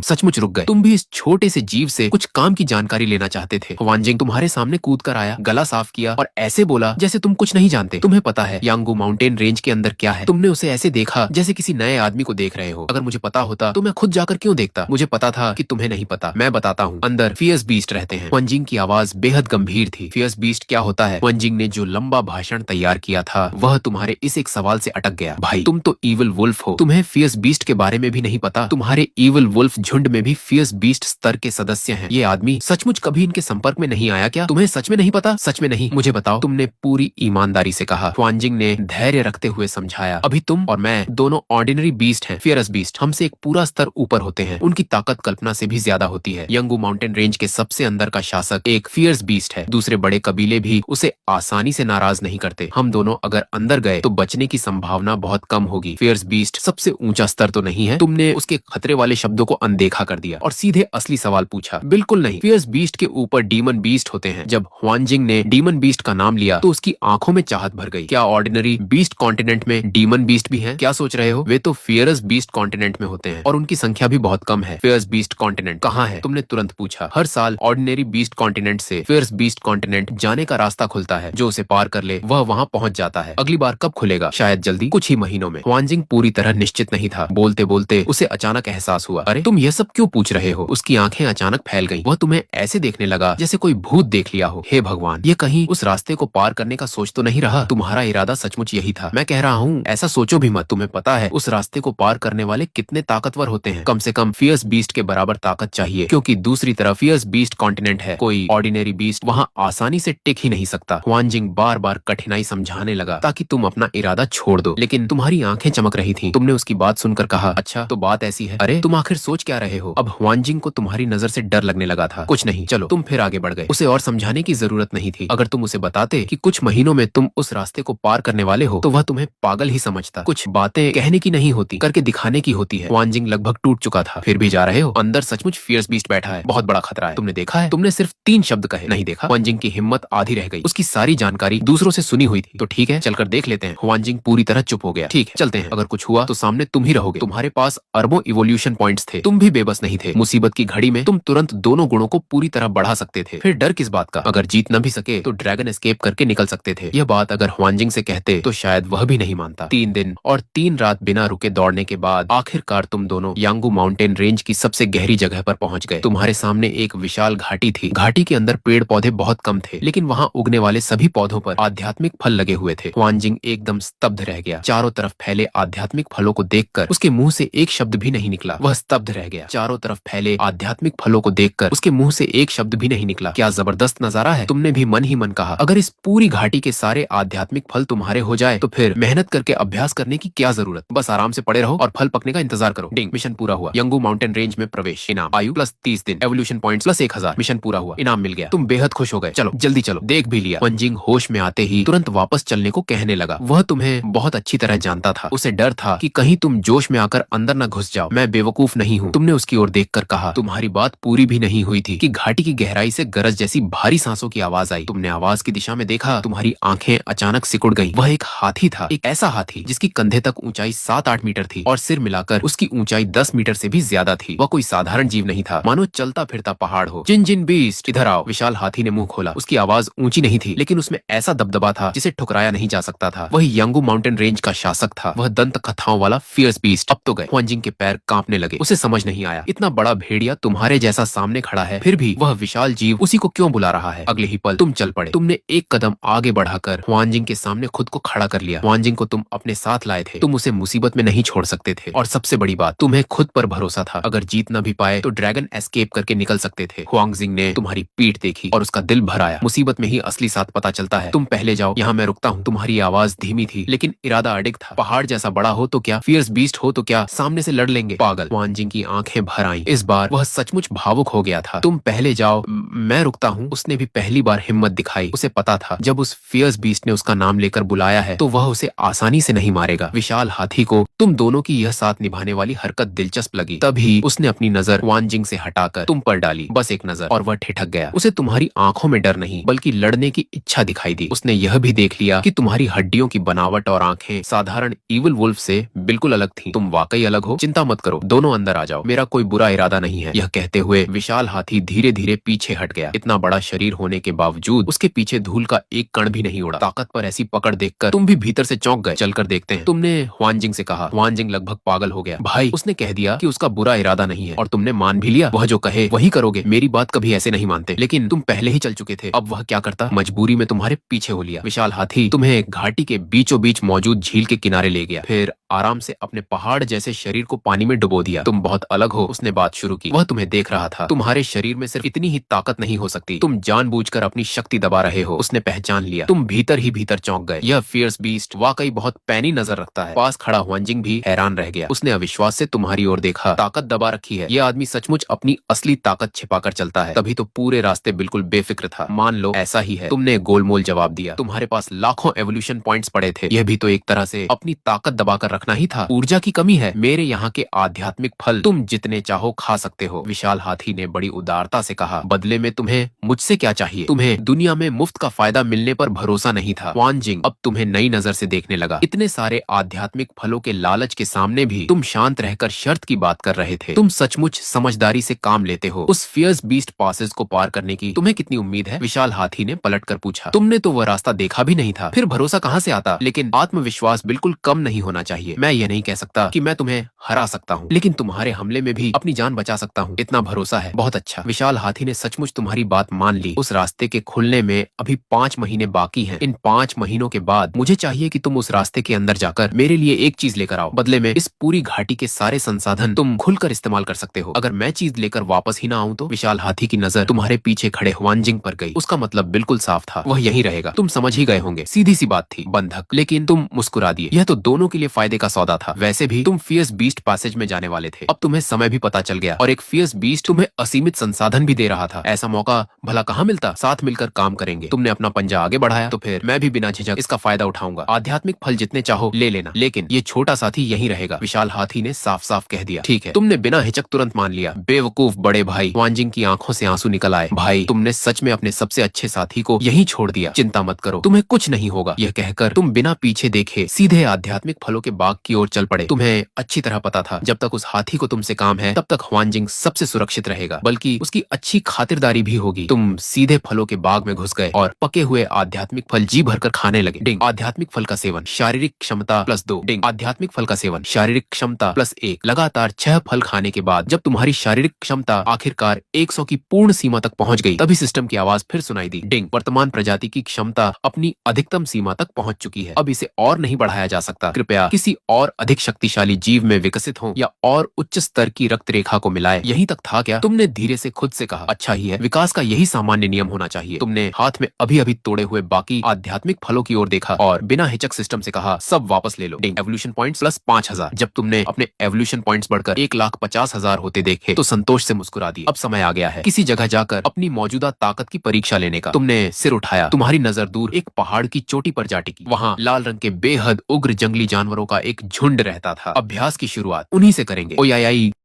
सचमुच रुक गए। तुम भी इस छोटे से जीव से कुछ काम की जानकारी लेना चाहते थे। हुआनजिंग तुम्हारे सामने कूद कर आया, गला साफ किया और ऐसे बोला जैसे तुम कुछ नहीं जानते। तुम्हें पता है यांगू माउंटेन रेंज के अंदर क्या है? तुमने उसे ऐसे देखा जैसे किसी नए आदमी को देख रहे हो। अगर मुझे पता होता तो मैं खुद जाकर क्यों देखता? मुझे पता था कि तुम्हें नहीं पता। मैं बताता हूँ, अंदर फियर्स बीस्ट रहते हैं। हुआनजिंग की आवाज बेहद गंभीर थी। फियर्स बीस्ट क्या होता है? हुआनजिंग ने जो लंबा भाषण तैयार किया था वह तुम्हारे इस एक सवाल से अटक गया। भाई, तुम तो इविल वुल्फ हो। तुम्हें फियर्स बीस्ट के बारे में भी नहीं पता। तुम्हारे इविल वुल्फ झुंड में भी फियर्स बीस्ट स्तर के सदस्य हैं। ये आदमी सचमुच कभी इनके संपर्क में नहीं आया क्या? तुम्हें सच में नहीं पता? सच में नहीं? मुझे बताओ। तुमने पूरी ईमानदारी से कहा। हुआनजिंग ने धैर्य रखते हुए समझाया, अभी तुम और मैं दोनों ऑर्डिनरी बीस्ट हैं। फियर्स बीस्ट हमसे एक पूरा स्तर ऊपर होते हैं। उनकी ताकत कल्पना से भी ज्यादा होती है। यांगू माउंटेन रेंज के सबसे अंदर का शासक एक फियर्स बीस्ट है। दूसरे बड़े कबीले भी उसे आसानी से नाराज नहीं करते। हम दोनों अगर अंदर गए तो बचने की संभावना बहुत कम होगी। फियर्स बीस्ट सबसे ऊंचा स्तर तो नहीं है? तुमने उसके खतरे वाले शब्दों को अनदेखा कर दिया और सीधे असली सवाल पूछा। बिल्कुल नहीं, फियर्स बीस्ट के ऊपर डीमन बीस्ट होते हैं। जब हुआनजिंग ने डीमन बीस्ट का नाम लिया तो उसकी आंखों में चाहत भर गई। क्या ऑर्डिनरी बीस्ट कॉन्टिनेंट में डीमन बीस्ट भी हैं? क्या सोच रहे हो? वे तो फियर्स बीस्ट कॉन्टिनेंट में होते हैं और उनकी संख्या भी बहुत कम है। फियर्स बीस्ट कॉन्टिनेंट कहाँ है? तुमने तुरंत पूछा। हर साल ऑर्डिनरी बीस्ट कॉन्टिनेंट से फियर्स बीस्ट कॉन्टिनेंट जाने का रास्ता खुलता है। जो उसे पार कर ले वह वहाँ पहुँच जाता है। अगली बार कब खुलेगा? शायद जल्दी, कुछ ही महीनों में। हुआनजिंग पूरी तरह निश्चित नहीं था। बोलते बोलते उसे अचानक एहसास हुआ, अरे तुम ये सब क्यों पूछ रहे हो? उसकी आंखें अचानक फैल गईं। वह तुम्हें ऐसे देखने लगा जैसे कोई भूत देख लिया हो। हे भगवान, ये कहीं उस रास्ते को पार करने का सोच तो नहीं रहा? तुम्हारा इरादा सचमुच यही था? मैं कह रहा हूँ ऐसा सोचो भी मत। तुम्हें पता है उस रास्ते को पार करने वाले कितने ताकतवर होते हैं? कम से कम फियर्स बीस्ट के बराबर ताकत चाहिए, क्योंकि दूसरी तरफ फियर्स बीस्ट कॉन्टिनेंट है। कोई ऑर्डिनरी बीस्ट वहाँ आसानी से टिक ही नहीं सकता। हुआनजिंग बार बार कठिनाई समझाने लगा ताकि तुम अपना इरादा छोड़ दो, लेकिन तुम्हारी आंखें चमक रही थी। तुमने उसकी बात सुनकर कहा, अच्छा तो बात ऐसी है। अरे तुम आखिर सोच क्या रहे हो? अब हुआनजिंग को तुम्हारी नजर से डर लगने लगा था। कुछ नहीं, चलो। तुम फिर आगे बढ़ गए। उसे और समझाने की जरूरत नहीं थी। अगर तुम उसे बताते कि कुछ महीनों में तुम उस रास्ते को पार करने वाले हो तो वह तुम्हें पागल ही समझता। कुछ बातें कहने की नहीं होती, करके दिखाने की होती है। हुआनजिंग लगभग टूट चुका था। फिर भी जा रहे हो? अंदर सचमुच फियर्स बीस्ट बैठा है। बहुत बड़ा खतरा है। तुमने देखा है? तुमने सिर्फ 3 शब्द कहे। नहीं देखा? हुआनजिंग की हिम्मत आधी रह गई। उसकी सारी जानकारी दूसरों से सुनी हुई थी। तो ठीक है, चलकर देख लेते हैं। हुआनजिंग पूरी तरह चुप हो गया। ठीक है, चलते हैं। अगर कुछ हुआ तो सामने तुम ही रहोगे। तुम्हारे पास अरबों इवोल्यूशन पॉइंट्स थे। तुम भी बेबस नहीं थे। मुसीबत की घड़ी में तुम तुरंत दोनों गुणों को पूरी तरह बढ़ा सकते थे। फिर डर किस बात का? अगर जीत न भी सके तो ड्रैगन एस्केप करके निकल सकते थे। यह बात अगर हुआनजिंग से कहते तो शायद वह भी नहीं मानता। 3 दिन और 3 रात बिना रुके दौड़ने के बाद आखिरकार तुम दोनों यांगू माउंटेन रेंज की सबसे गहरी जगह पर पहुंच गए। तुम्हारे सामने एक विशाल घाटी थी। घाटी के अंदर पेड़ पौधे बहुत कम थे, लेकिन वहाँ उगने वाले सभी पौधों पर आध्यात्मिक फल लगे हुए थे। हुआनजिंग एकदम स्तब्ध रह गया। चारों तरफ फैले आध्यात्मिक फलों को देखकर उसके मुंह से एक शब्द शब्द भी नहीं निकला। वह स्तब्ध रह गया। चारों तरफ फैले आध्यात्मिक फलों को देखकर उसके मुंह से एक शब्द भी नहीं निकला। क्या जबरदस्त नजारा है, तुमने भी मन ही मन कहा। अगर इस पूरी घाटी के सारे आध्यात्मिक फल तुम्हारे हो जाए तो फिर मेहनत करके अभ्यास करने की क्या जरूरत। बस आराम से पड़े रहो और फल पकने का इंतजार करो। डिंग, मिशन पूरा हुआ। यंगू माउंटेन रेंज में प्रवेश। इनाम आयु प्लस 30 दिन, एवोल्यूशन पॉइंट्स प्लस 1000। मिशन पूरा हुआ, इनाम मिल गया। तुम बेहद खुश हो गए। चलो जल्दी चलो। देख भी लिया। हुआनजिंग होश में आते ही तुरंत वापस चलने को कहने लगा। वह तुम्हें बहुत अच्छी तरह जानता था। उसे डर था कि कहीं तुम जोश में आकर अंदर न घुस जाओ। मैं बेवकूफ नहीं हूँ, तुमने उसकी ओर देखकर कहा। तुम्हारी बात पूरी भी नहीं हुई थी कि घाटी की गहराई से गरज जैसी भारी सांसों की आवाज आई। तुमने आवाज की दिशा में देखा, तुम्हारी आंखें अचानक सिकुड़ गईं। वह एक हाथी था, एक ऐसा हाथी जिसकी कंधे तक ऊंचाई 7-8 मीटर थी और सिर मिलाकर उसकी ऊंचाई 10 मीटर से भी ज्यादा थी। वह कोई साधारण जीव नहीं था, मानो चलता फिरता पहाड़ हो। जिन बीस्ट, इधर आओ। विशाल हाथी ने मुंह खोला। उसकी आवाज ऊंची नहीं थी, लेकिन उसमें ऐसा दबदबा था जिसे ठुकराया नहीं जा सकता था। वही यंगू माउंटेन रेंज का शासक था। वह दंत कथाओं वाला फियर्स बीस्ट। अब तो गए। हुआनजिंग के पैर कांपने लगे। उसे समझ नहीं आया, इतना बड़ा भेड़िया तुम्हारे जैसा सामने खड़ा है, फिर भी वह विशाल जीव उसी को क्यों बुला रहा है। अगले ही पल तुम चल पड़े। तुमने एक कदम आगे बढ़ाकर हुआनजिंग के सामने खुद को खड़ा कर लिया। हुआनजिंग को तुम अपने साथ लाए थे, तुम उसे मुसीबत में नहीं छोड़ सकते थे। और सबसे बड़ी बात, तुम्हें खुद पर भरोसा था। अगर जीत न भी पाए तो ड्रैगन एस्केप करके निकल सकते थे। हुआनजिंग ने तुम्हारी पीठ देखी और उसका दिल भर आया। मुसीबत में ही असली साथ पता चलता है। तुम पहले जाओ, यहाँ मैं रुकता हूँ। तुम्हारी आवाज धीमी थी, लेकिन इरादा अडिग था। पहाड़ जैसा बड़ा हो तो क्या, फियर्स बीस्ट हो तो क्या, सामने से लड़ लेंगे। पागल। हुआनजिंग की आंखें भर आईं। इस बार वह सचमुच भावुक हो गया था। तुम पहले जाओ, मैं रुकता हूँ। उसने भी पहली बार हिम्मत दिखाई। उसे पता था जब उस फियर्स बीस्ट ने उसका नाम लेकर बुलाया है तो वह उसे आसानी से नहीं मारेगा। विशाल हाथी को तुम दोनों की यह साथ निभाने वाली हरकत दिलचस्प लगी। तभी उसने अपनी नजर हुआनजिंग से हटाकर तुम पर डाली। बस एक नजर, और वह ठिठक गया। उसे तुम्हारी आंखों में डर नहीं बल्कि लड़ने की इच्छा दिखाई दी। उसने यह भी देख लिया कि तुम्हारी हड्डियों की बनावट और आंखें साधारण ईविल वुल्फ से बिल्कुल अलग थी। तुम वाकई अलग हो। चिंता मत करो, दोनों अंदर आ जाओ। मेरा कोई बुरा इरादा नहीं है। यह कहते हुए विशाल हाथी धीरे धीरे पीछे हट गया। इतना बड़ा शरीर होने के बावजूद उसके पीछे धूल का एक कण भी नहीं उड़ा। ताकत पर ऐसी पकड़ देखकर तुम भी भीतर से चौंक गए। चलकर देखते हैं, तुमने हुआनजिंग से कहा। हुआनजिंग लगभग पागल हो गया। भाई, उसने कह दिया कि उसका बुरा इरादा नहीं है और तुमने मान भी लिया। वह जो कहे वही करोगे। मेरी बात कभी ऐसे नहीं मानते, लेकिन तुम पहले ही चल चुके थे। अब वह क्या करता, मजबूरी में तुम्हारे पीछे हो लिया। विशाल हाथी तुम्हें घाटी के बीचों बीच मौजूद झील के किनारे ले गया, फिर आराम से अपने पहाड़ जैसे शरीर को पानी में डुबो दिया। तुम बहुत अलग हो, उसने बात शुरू की। वह तुम्हें देख रहा था। तुम्हारे शरीर में सिर्फ इतनी ही ताकत नहीं हो सकती। तुम जानबूझकर अपनी शक्ति दबा रहे हो। उसने पहचान लिया। तुम भीतर ही भीतर चौंक गए। यह फियर्स बीस्ट वाकई बहुत पैनी नजर रखता है। पास खड़ा हुआनजिंग भी हैरान रह गया। उसने अविश्वास से तुम्हारी ओर देखा। ताकत दबा रखी है। यह आदमी सचमुच अपनी असली ताकत छिपाकर चलता है। तभी तो पूरे रास्ते बिल्कुल बेफिक्र था। मान लो ऐसा ही है। तुमने गोलमोल जवाब दिया। तुम्हारे पास लाखों एवोल्यूशन पॉइंट्स पड़े थे। यह भी तो एक तरह से अपनी ताकत दबाकर रखना ही था। ऊर्जा की कमी है। मेरे यहाँ के आध्यात्मिक फल तुम जितने चाहो खा सकते हो। विशाल हाथी ने बड़ी उदारता से कहा। बदले में तुम्हें मुझसे क्या चाहिए? तुम्हें दुनिया में मुफ्त का फायदा मिलने पर भरोसा नहीं था। हुआनजिंग अब तुम्हें नई नजर से देखने लगा। इतने सारे आध्यात्मिक फलों के लालच के सामने भी तुम शांत रहकर शर्त की बात कर रहे थे। तुम सचमुच समझदारी से काम लेते हो। उस फियर्स बीस्ट पासेस को पार करने की तुम्हें कितनी उम्मीद है? विशाल हाथी ने पलटकर पूछा। तुमने तो वह रास्ता देखा भी नहीं था, फिर भरोसा कहाँ से आता? लेकिन आत्मविश्वास बिल्कुल कम नहीं होना चाहिए। मैं ये नहीं कह सकता कि मैं तुम्हें हरा सकता हूँ, लेकिन तुम्हारे हमले में भी अपनी जान बचा सकता हूँ। इतना भरोसा है। बहुत अच्छा। विशाल हाथी ने सचमुच तुम्हारी बात मान ली। उस रास्ते के खुलने में अभी 5 महीने बाकी हैं। इन 5 महीनों के बाद मुझे चाहिए कि तुम उस रास्ते के अंदर जाकर मेरे लिए एक चीज लेकर आओ। बदले में इस पूरी घाटी के सारे संसाधन तुम खुलकर इस्तेमाल कर सकते हो। अगर मैं चीज लेकर वापस ही ना आऊँ तो? विशाल हाथी की नजर तुम्हारे पीछे खड़े हुआनजिंग पर गई। उसका मतलब बिल्कुल साफ था, वह यहीं रहेगा। तुम समझ ही गए होंगे। सीधी सी बात थी, बंधक। लेकिन तुम मुस्कुरा दिए। यह तो दोनों के लिए फायदे का सौदा था। वैसे भी तुम फियर्स बीस्ट पैसेज में जाने वाले थे। अब तुम्हें समय भी पता चल गया और एक फियर्स बीस्ट तुम्हें असीमित संसाधन भी दे रहा था। ऐसा मौका भला कहाँ मिलता? साथ मिलकर काम करेंगे। तुमने अपना पंजा आगे बढ़ाया तो फिर मैं भी बिना झिझक इसका फायदा उठाऊंगा। आध्यात्मिक फल जितने चाहो ले लेना, लेकिन ये छोटा साथी यहीं रहेगा। विशाल हाथी ने साफ साफ कह दिया। ठीक है। तुमने बिना हिचक तुरंत मान लिया। बेवकूफ बड़े भाई। हुआनजिंग की आंखों से आंसू निकल आए। भाई, तुमने सच में अपने सबसे अच्छे साथी को यहीं छोड़ दिया। चिंता मत करो, तुम्हें कुछ नहीं होगा। यह कहकर तुम बिना पीछे देखे सीधे आध्यात्मिक फलों के बाग की ओर चल पड़े। तुम्हें अच्छी तरह पता था जब तक उस हाथी को तुमसे काम है तब तक हुआनजिंग सबसे सुरक्षित रहेगा, बल्कि उसकी अच्छी खातिरदारी भी होगी। तुम सीधे फलों के बाग में घुस गए और पके हुए आध्यात्मिक फल जी भरकर खाने लगे। डिंग। आध्यात्मिक फल का सेवन, शारीरिक क्षमता +2। डिंग। आध्यात्मिक फल का सेवन, शारीरिक क्षमता +1। लगातार 6 फल खाने के बाद जब तुम्हारी शारीरिक क्षमता आखिरकार 100 की पूर्ण सीमा तक पहुंच गई, तभी सिस्टम की आवाज फिर सुनाई दी। डिंग। वर्तमान प्रजाति की क्षमता अपनी अधिकतम सीमा तक पहुंच चुकी है। अब इसे और नहीं बढ़ाया जा सकता। कृपया किसी किसी और अधिक शक्तिशाली जीव में विकसित हो या और उच्च स्तर की रक्त रेखा को मिलाए। यहीं तक था क्या? तुमने धीरे से खुद से कहा, अच्छा ही है, विकास का यही सामान्य नियम होना चाहिए। तुमने हाथ में अभी अभी तोड़े हुए बाकी आध्यात्मिक फलों की ओर देखा और बिना हिचक सिस्टम से कहा, सब वापस ले लो। Evolution points plus 5000। जब तुमने अपने एवोल्यूशन पॉइंट्स बढ़कर 1,50,000 होते देखे तो संतोष से मुस्कुरा दिए। अब समय आ गया है किसी जगह जाकर अपनी मौजूदा ताकत की परीक्षा लेने का। तुमने सिर उठाया, तुम्हारी नजर दूर एक पहाड़ की चोटी पर जा टिकी। वहाँ लाल रंग के बेहद उग्र जंगली जानवरों का एक झुंड रहता था। अभ्यास की शुरुआत उन्हीं से करेंगे। ओयाई